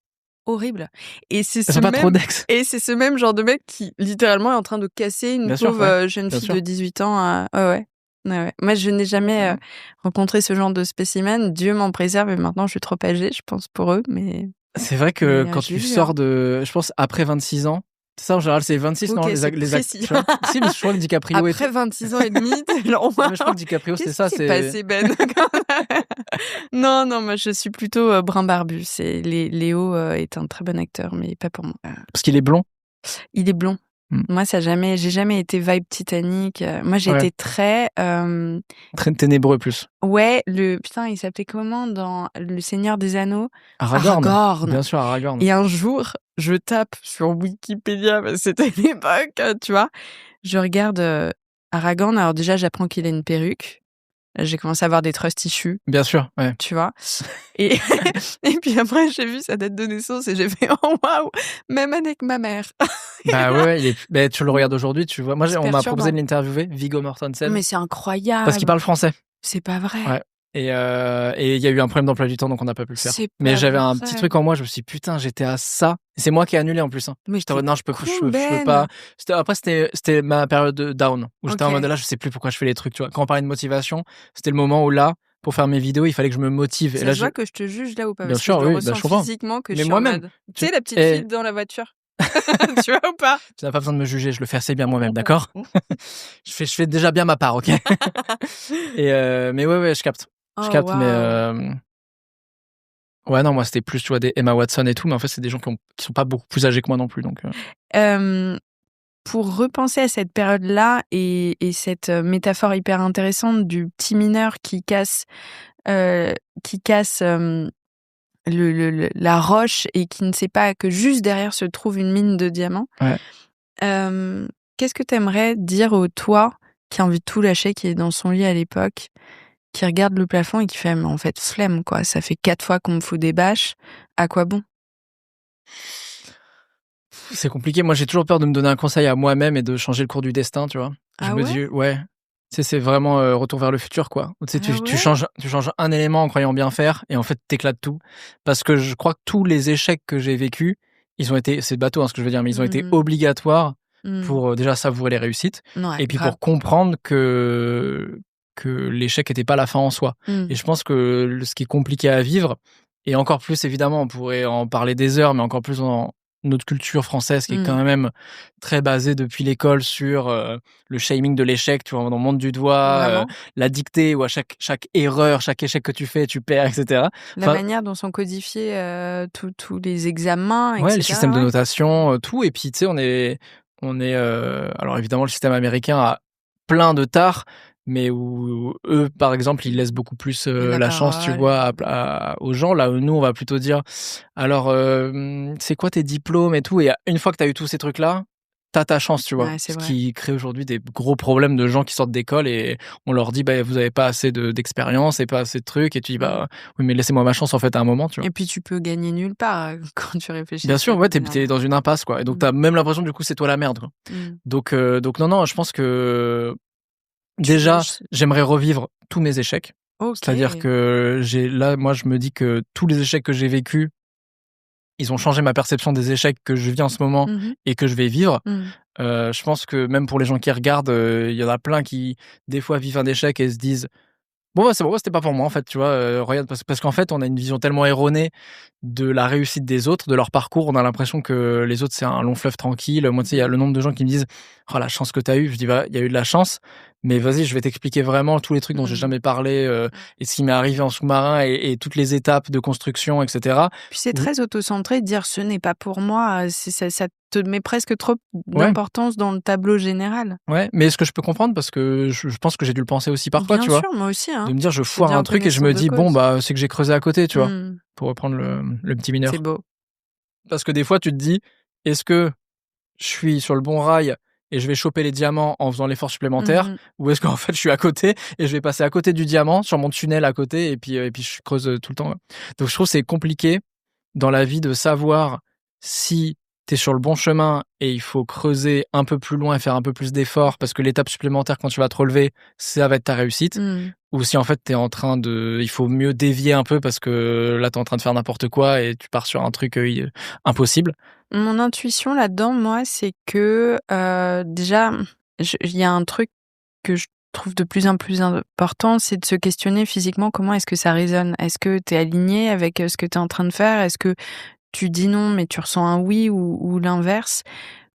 Horrible. Et c'est ce même genre de mec qui, littéralement, est en train de casser une pauvre jeune fille de 18 ans. Ouais. Moi, je n'ai jamais rencontré ce genre de spécimen. Dieu m'en préserve et maintenant, je suis trop âgée, je pense, pour eux. Mais c'est vrai que quand tu sors de... Je pense, après 26 ans, c'est ça, en général, c'est 26, non, les acteurs. Si, mais je crois que DiCaprio après 26 ans et demi, genre... je crois que DiCaprio, c'est ça. C'est passé, Ben. Non, moi, je suis plutôt brun barbu. Léo est un très bon acteur, mais pas pour moi. Parce qu'il est blond? Il est blond. Moi, j'ai jamais été vibe Titanic. Moi, j'ai été très ténébreux plus. Ouais, putain, il s'appelait comment dans Le Seigneur des Anneaux? Aragorn. Bien sûr, Aragorn. Et un jour, je tape sur Wikipédia, parce que c'était l'époque, tu vois. Je regarde Aragorn. Alors déjà, j'apprends qu'il a une perruque. J'ai commencé à avoir des trust issues. Bien sûr, ouais. Tu vois. Et, et puis après, j'ai vu sa date de naissance et j'ai fait « Oh, waouh !» Même année que ma mère. Bah ouais, tu le regardes aujourd'hui, tu vois. Moi, on m'a proposé de l'interviewer, Viggo Mortensen. Mais c'est incroyable. Parce qu'il parle français. C'est pas vrai. Ouais. Et il y a eu un problème d'emploi du temps, donc on n'a pas pu le faire. Mais j'avais un petit truc en moi, je me suis dit, putain, j'étais à ça. C'est moi qui ai annulé en plus. Hein. Mais j'étais en mode, non, je peux pas. Après, c'était ma période de down, où j'étais en mode, là, je sais plus pourquoi je fais les trucs, tu vois. Quand on parlait de motivation, c'était le moment où là, pour faire mes vidéos, il fallait que je me motive. Ça et là, se voit que je te juge là ou pas? Bien parce sûr, que oui, je ressens physiquement que je suis moi-même. en mode... Tu sais, la petite fille dans la voiture. Tu vois ou pas? Tu n'as pas besoin de me juger, je le fais assez bien moi-même, d'accord? je fais déjà bien ma part, ok? Mais ouais, je capte. Mais ouais, non, moi c'était plus, tu vois, des Emma Watson et tout, mais en fait c'est des gens qui sont pas beaucoup plus âgés que moi non plus, donc. Pour repenser à cette période-là et cette métaphore hyper intéressante du petit mineur qui casse la roche et qui ne sait pas que juste derrière se trouve une mine de diamants. Ouais. Qu'est-ce que t'aimerais dire au toi qui a envie de tout lâcher, qui est dans son lit à l'époque, qui regarde le plafond et qui fait mais en fait flemme quoi, ça fait 4 fois qu'on me fout des bâches, à quoi bon? C'est compliqué, moi j'ai toujours peur de me donner un conseil à moi-même et de changer le cours du destin, tu vois. Je me dis ouais, tu sais, c'est vraiment retour vers le futur quoi. Tu sais, tu changes un élément en croyant bien faire et en fait t'éclates tout. Parce que je crois que tous les échecs que j'ai vécus, ils ont été, c'est bateau hein, ce que je veux dire, mais ils ont été obligatoires pour déjà savourer les réussites et puis pour comprendre que l'échec n'était pas la fin en soi. Et je pense que ce qui est compliqué à vivre, et encore plus évidemment, on pourrait en parler des heures, mais encore plus dans notre culture française qui est quand même très basée depuis l'école sur le shaming de l'échec, tu vois, on monte du doigt, la dictée où à chaque erreur, chaque échec que tu fais, tu perds, etc. La manière dont sont codifiés tous les examens, etc. Ouais, le système de notation, tout. Et puis, tu sais, on est alors évidemment, le système américain a plein de tares, mais où eux, par exemple, ils laissent beaucoup plus la chance, tu vois, aux gens. Là, nous, on va plutôt dire, alors, c'est quoi tes diplômes et tout. Et une fois que tu as eu tous ces trucs-là, t'as ta chance, tu vois. Ouais, ce qui crée aujourd'hui des gros problèmes de gens qui sortent d'école et on leur dit, bah, vous avez pas assez d'expérience et pas assez de trucs. Et tu dis, bah, oui, mais laissez-moi ma chance, en fait, à un moment, tu vois. Et puis, tu peux gagner nulle part quand tu réfléchis. Bien sûr, ouais, t'es dans une impasse, quoi. Et donc, t'as même l'impression, du coup, c'est toi la merde, quoi. Donc, non, je pense que déjà, j'aimerais revivre tous mes échecs. Okay. C'est-à-dire que moi, je me dis que tous les échecs que j'ai vécus, ils ont changé ma perception des échecs que je vis en ce moment et que je vais vivre. Je pense que même pour les gens qui regardent, il y en a plein qui, des fois, vivent un échec et se disent bon, c'est bon, c'était pas pour moi, en fait, tu vois. Regarde, parce qu'en fait, on a une vision tellement erronée de la réussite des autres, de leur parcours. On a l'impression que les autres, c'est un long fleuve tranquille. Moi, tu sais, il y a le nombre de gens qui me disent oh, la chance que t'as eue. Je dis bah, il y a eu de la chance. Mais vas-y, je vais t'expliquer vraiment tous les trucs dont j'ai jamais parlé et ce qui m'est arrivé en sous-marin et toutes les étapes de construction, etc. Puis c'est très autocentré de dire ce n'est pas pour moi. Ça te met presque trop d'importance dans le tableau général. Ouais, mais est-ce que je peux comprendre parce que je pense que j'ai dû le penser aussi parfois, tu vois. Bien sûr, moi aussi. Hein. De me dire je foire un truc et je me dis bon bah c'est que j'ai creusé à côté, tu vois. Pour reprendre le petit mineur. C'est beau. Parce que des fois tu te dis est-ce que je suis sur le bon rail et je vais choper les diamants en faisant l'effort supplémentaire ou est-ce qu'en fait je suis à côté et je vais passer à côté du diamant sur mon tunnel à côté et puis je creuse tout le temps. Donc je trouve que c'est compliqué dans la vie de savoir si t'es sur le bon chemin et il faut creuser un peu plus loin et faire un peu plus d'efforts parce que l'étape supplémentaire quand tu vas te relever, ça va être ta réussite. Ou si en fait t'es en train il faut mieux dévier un peu parce que là t'es en train de faire n'importe quoi et tu pars sur un truc impossible. Mon intuition là-dedans, moi, c'est que déjà, il y a un truc que je trouve de plus en plus important, c'est de se questionner physiquement comment est-ce que ça résonne. Est-ce que tu es aligné avec ce que tu es en train de faire? Est-ce que tu dis non mais tu ressens un oui ou l'inverse?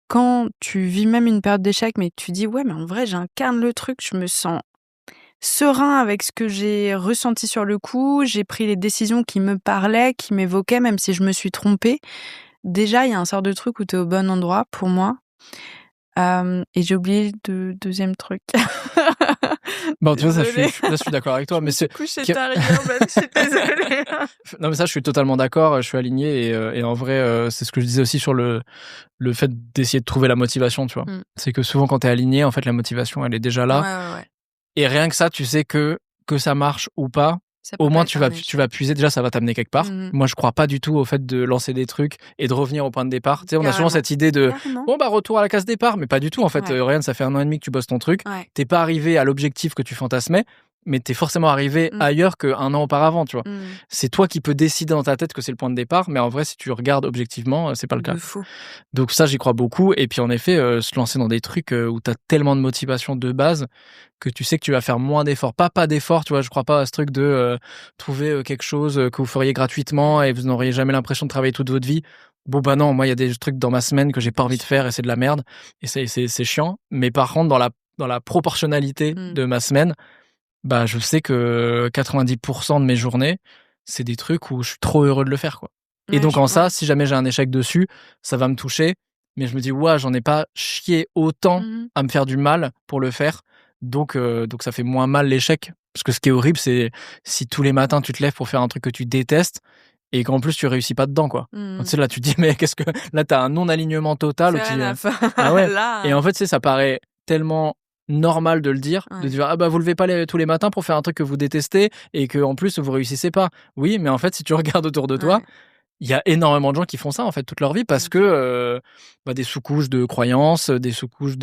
Quand tu vis même une période d'échec mais tu dis ouais mais en vrai j'incarne le truc, je me sens serein avec ce que j'ai ressenti sur le coup, j'ai pris les décisions qui me parlaient, qui m'évoquaient même si je me suis trompée. Déjà, il y a un sort de truc où tu es au bon endroit pour moi. Et j'ai oublié le deuxième truc. Bon, tu vois, Désolée. je suis d'accord avec toi, mais c'est Coucher qui- tard hier, Ben, je suis désolée. non, mais ça, je suis totalement d'accord, je suis aligné et en vrai, c'est ce que je disais aussi sur le fait d'essayer de trouver la motivation, tu vois. C'est que souvent, quand t'es aligné, en fait, la motivation, elle est déjà là. Ouais. Et rien que ça, tu sais que ça marche ou pas, Ça peut au pas moins être tu un vas échec. puiser, déjà ça va t'amener quelque part. Mmh. Moi, je crois pas du tout au fait de lancer des trucs et de revenir au point de départ. Tu sais, on a souvent Carrément. cette idée de Carrément. bon bah retour à la case départ, mais pas du tout en fait. Ouais. Regarde, ça fait 1 an et demi que tu bosses ton truc. Ouais. T'es pas arrivé à l'objectif que tu fantasmais, mais t'es forcément arrivé ailleurs que 1 an auparavant, tu vois. C'est toi qui peux décider dans ta tête que c'est le point de départ, mais en vrai, si tu regardes objectivement, c'est pas le cas. De fou. Donc ça, j'y crois beaucoup. Et puis en effet, se lancer dans des trucs où t'as tellement de motivation de base que tu sais que tu vas faire moins d'efforts. Pas d'efforts, tu vois. Je crois pas à ce truc de trouver quelque chose que vous feriez gratuitement et vous n'auriez jamais l'impression de travailler toute votre vie. Bon bah non, moi il y a des trucs dans ma semaine que j'ai pas envie de faire et c'est de la merde et c'est chiant. Mais par contre, dans la proportionnalité de ma semaine, bah je sais que 90% de mes journées, c'est des trucs où je suis trop heureux de le faire, quoi. Et Ouais, donc je en vois. ça, si jamais j'ai un échec dessus, ça va me toucher, mais je me dis: «Ouah, j'en ai pas chié autant à me faire du mal pour le faire». Donc ça fait moins mal l'échec. Parce que ce qui est horrible, c'est si tous les matins tu te lèves pour faire un truc que tu détestes et qu'en plus tu réussis pas dedans, quoi. Tu sais, là tu te dis: «Mais qu'est-ce que» là tu as un non-alignement total où C'est tu rien à faire. ah ouais. Là, Et en fait, tu sais, ça paraît tellement normal de le dire, de Ouais. dire: «Ah bah, vous levez pas tous les matins pour faire un truc que vous détestez et que en plus vous réussissez pas». Oui, mais en fait, si tu regardes autour de toi, Ouais. il y a énormément de gens qui font ça, en fait, toute leur vie parce que, bah, des sous-couches de croyances, des sous-couches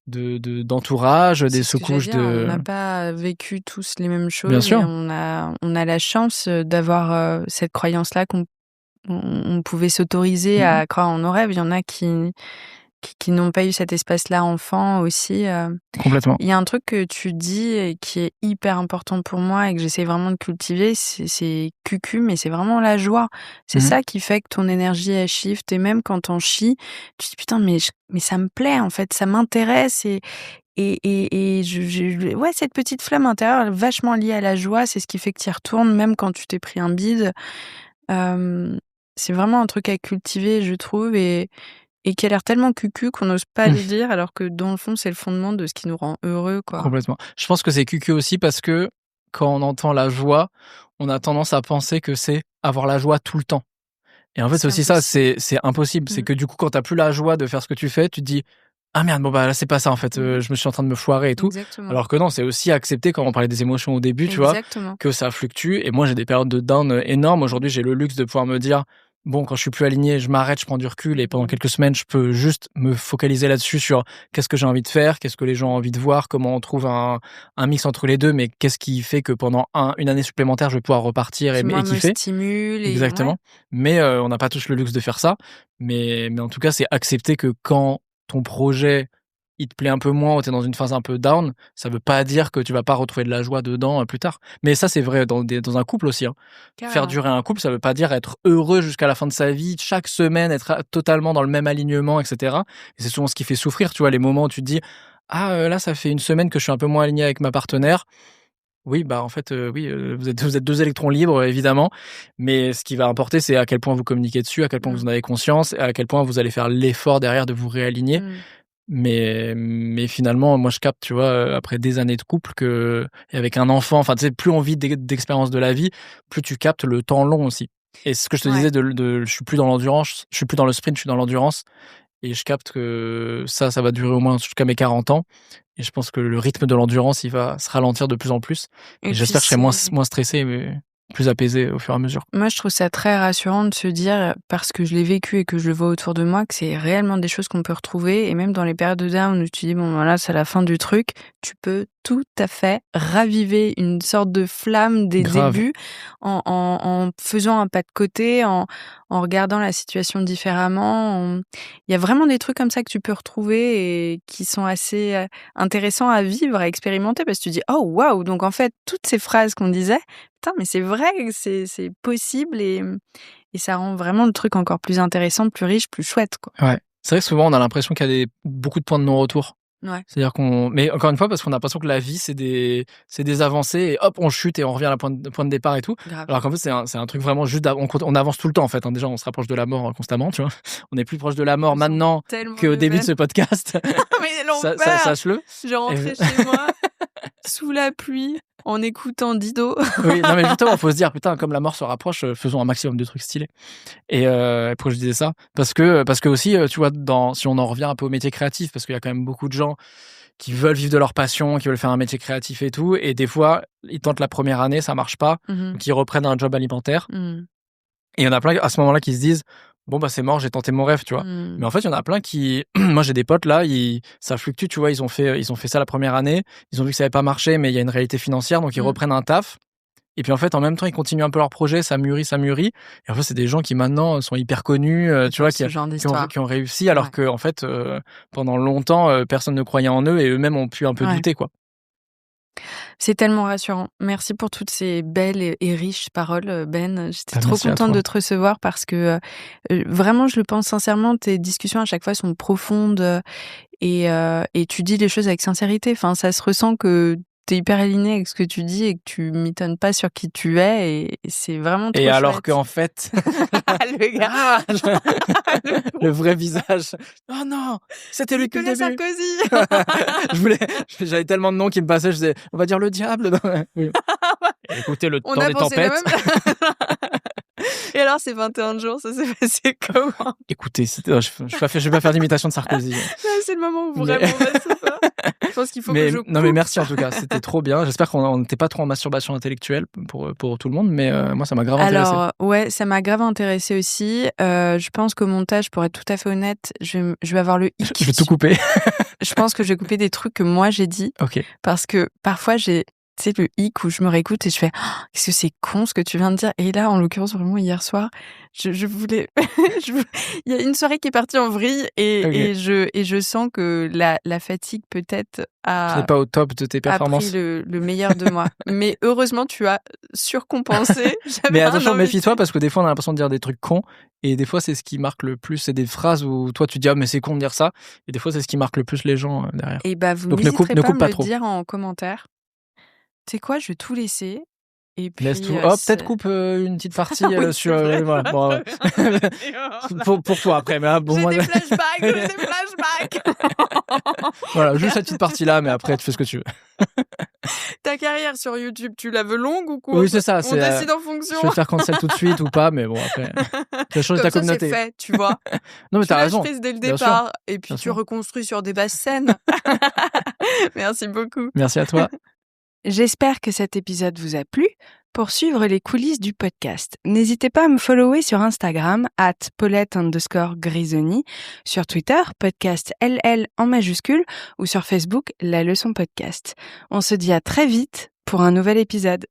d'entourage, des C'est ce que j'allais sous-couches dire, on de n'a pas vécu tous les mêmes bien choses et sûr. on a la chance, d'avoir, cette croyance-là on pouvait s'autoriser Mmh mh. à croire en nos rêves. Il y en a qui n'ont pas eu cet espace-là enfant aussi. Complètement. Il y a un truc que tu dis et qui est hyper important pour moi et que j'essaie vraiment de cultiver, c'est cucu, mais c'est vraiment la joie. C'est Mmh mh. ça qui fait que ton énergie, elle shift et même quand t'en chies, tu te dis: «Putain, mais ça me plaît, en fait, ça m'intéresse» et ouais, cette petite flamme intérieure, vachement liée à la joie, c'est ce qui fait que tu y retournes même quand tu t'es pris un bide. Hem, c'est vraiment un truc à cultiver, je trouve et qui a l'air tellement cucu qu'on n'ose pas le dire alors que dans le fond, c'est le fondement de ce qui nous rend heureux, quoi. Complètement. Je pense que c'est cucu aussi parce que quand on entend la joie, on a tendance à penser que c'est avoir la joie tout le temps. Et en fait, c'est C'est aussi ça, impossible. c'est impossible. C'est Mmh. que du coup, quand t'as plus la joie de faire ce que tu fais, tu te dis: «Ah merde, bon bah là, c'est pas ça en fait, Mmh. je me suis en train de me foirer et tout». Exactement. Alors que non, c'est aussi accepter, quand on parlait des émotions au début, tu vois, Exactement. que ça fluctue et moi, j'ai des périodes de down, énormes. Aujourd'hui, j'ai le luxe de pouvoir me dire: «Bon, quand je suis plus aligné, je m'arrête, je prends du recul et pendant quelques semaines, je peux juste me focaliser là-dessus sur qu'est-ce que j'ai envie de faire, qu'est-ce que les gens ont envie de voir, comment on trouve un mix entre les 2, mais qu'est-ce qui fait que pendant une année supplémentaire, je vais pouvoir repartir Qui et moi me kiffer». stimule et ouais. Exactement. Mais on n'a pas tous le luxe de faire ça. Mais en tout cas, c'est accepter que quand ton projet, il te plaît un peu moins ou tu es dans une phase un peu down, ça veut pas dire que tu vas pas retrouver de la joie dedans, plus tard. Mais ça, c'est vrai dans un couple aussi, hein. Faire Carrément. durer un couple, ça veut pas dire être heureux jusqu'à la fin de sa vie, chaque semaine être totalement dans le même alignement et cetera. Et c'est souvent ce qui fait souffrir, tu vois, les moments où tu te dis: «Ah, là, ça fait une semaine que je suis un peu moins aligné avec ma partenaire». Oui, bah, en fait, oui, vous êtes 2 électrons libres, évidemment, mais ce qui va importer, c'est à quel point vous communiquez dessus, à quel point vous Mmh. en avez conscience et à quel point vous allez faire l'effort derrière de vous réaligner. Mmh. Mais finalement, moi, je capte, tu vois, après des années de couple que et avec un enfant, enfin, tu sais, plus on vit d'expériences de la vie, plus tu captes le temps long aussi. Et ce que je te Ouais. disais je suis plus dans l'endurance, je suis plus dans le sprint, je suis dans l'endurance et je capte que ça va durer au moins jusqu'à mes 40 ans et je pense que le rythme de l'endurance, il va se ralentir de plus en plus et Et puis j'espère que je serai c'est moins stressé, mais plus apaisé au fur et à mesure. moi, je trouve ça très rassurant de se dire, parce que je l'ai vécu et que je le vois autour de moi, que c'est réellement des choses qu'on peut retrouver et même dans les périodes de down où tu dis: «Bon, voilà, c'est la fin du truc», tu peux tout à fait raviver une sorte de flamme des Grave. débuts en faisant un pas de côté, en regardant la situation différemment, il y a vraiment des trucs comme ça que tu peux retrouver et qui sont assez, intéressants à vivre, à expérimenter parce que tu dis: «Oh waouh!» donc en fait, toutes ces phrases qu'on disait, putain, mais c'est vrai, c'est possible et ça rend vraiment le truc encore plus intéressant, plus riche, plus chouette, quoi. Ouais. C'est vrai que souvent, on a l'impression qu'il y a beaucoup de points de non-retour. Ouais, C'est-à-dire mais encore une fois, parce qu'on a l'impression que la vie, c'est des avancées et hop, on chute et on revient à la point de départ et tout. grave. Alors qu'en fait, c'est un truc vraiment juste on avance tout le temps, en fait, hein. Déjà, on se rapproche de la mort, constamment, tu vois? On est plus proche de la Je mort me sens maintenant tellement qu'au début de humaine. ce podcast. Mais l'enfer! Sache-le. Je Et rentrais chez moi, sous la pluie, en écoutant Dido. Oui, non mais justement, faut se dire, putain, comme la mort se rapproche, faisons un maximum de trucs stylés. Et pourquoi je disais ça ? Parce que aussi, tu vois, si on en revient un peu au métier créatif, parce qu'il y a quand même beaucoup de gens qui veulent vivre de leur passion, qui veulent faire un métier créatif et tout, et des fois, ils tentent la première année, ça marche pas, donc ils reprennent un job alimentaire. Et il y en a plein à ce moment-là qui se disent, bon bah c'est mort, j'ai tenté mon rêve, tu vois. Mais en fait, il y en a plein qui, moi j'ai des potes là, ça fluctue, tu vois, ils ont fait ça la première année, ils ont vu que ça avait pas marché, mais il y a une réalité financière, donc ils reprennent un taf. Et puis en fait, en même temps, ils continuent un peu leur projet, ça mûrit. Et en fait, c'est des gens qui maintenant sont hyper connus, tu vois, qui ont réussi, alors que en fait, pendant longtemps, personne ne croyait en eux et eux-mêmes ont pu un peu douter, quoi. C'est tellement rassurant. Merci pour toutes ces belles et riches paroles, Ben. J'étais trop contente de te recevoir parce que vraiment, je le pense sincèrement, tes discussions à chaque fois sont profondes et tu dis les choses avec sincérité. Enfin, ça se ressent que t'es hyper aligné avec ce que tu dis et que tu mitonnes pas sur qui tu es et c'est vraiment trop chouette. Et alors qu'en fait... le gars le vrai visage. Oh non, c'était lui depuis le début. Sarkozy. J'avais tellement de noms qui me passaient, je disais, on va dire le diable. Oui. Écoutez, le temps des tempêtes. Et alors, ces 21 jours, ça s'est passé comment ? Écoutez, je vais pas faire d'imitation de Sarkozy. C'est le moment où vraiment on va se faire. Je pense qu'il faut que je coupe. Non mais merci en tout cas, c'était trop bien. J'espère qu'on n'était pas trop en masturbation intellectuelle pour tout le monde, mais moi ça m'a grave intéressé. Alors ouais, ça m'a grave intéressé aussi. Je pense qu'au montage, pour être tout à fait honnête, je vais avoir le hic. Je vais tout couper. Je pense que je vais couper des trucs que moi j'ai dit. Ok. Parce que parfois j'ai le hic où je me réécoute et je fais qu'est-ce que c'est con ce que tu viens de dire. Et là, en l'occurrence, vraiment hier soir, je voulais il y a une soirée qui est partie en vrille et je sens que la fatigue peut-être Tu n'es pas au top de tes performances. A pris le meilleur de moi. Mais heureusement, tu as surcompensé. Mais attention, méfie-toi parce que des fois on a l'impression de dire des trucs cons et des fois c'est ce qui marque le plus. C'est des phrases où toi tu dis mais c'est con de dire ça et des fois c'est ce qui marque le plus les gens derrière. Et vous n'hésiterez pas à me le dire en commentaire. Tu sais quoi, je vais tout laisser. Et puis, laisse tout. Peut-être coupe une petite partie sur. Voilà. Bon, pour toi après. Mais bon, j'ai des flashbacks. Voilà, juste cette petite partie-là, mais après, tu fais ce que tu veux. Ta carrière sur YouTube, tu la veux longue ou quoi ? Oui, c'est ça. On décide en fonction. Je vais te faire cancel tout de suite ou pas, mais bon, après. Tu as changé ta communauté. C'est fait, tu vois. Non, mais t'as raison. Tu lâches prise dès le départ et puis tu reconstruis sur des basses scènes. Merci beaucoup. Merci à toi. J'espère que cet épisode vous a plu. Pour suivre les coulisses du podcast, n'hésitez pas à me follower sur Instagram @Paulette_Grisoni, sur Twitter, podcast LL en majuscule ou sur Facebook, La Leçon Podcast. On se dit à très vite pour un nouvel épisode.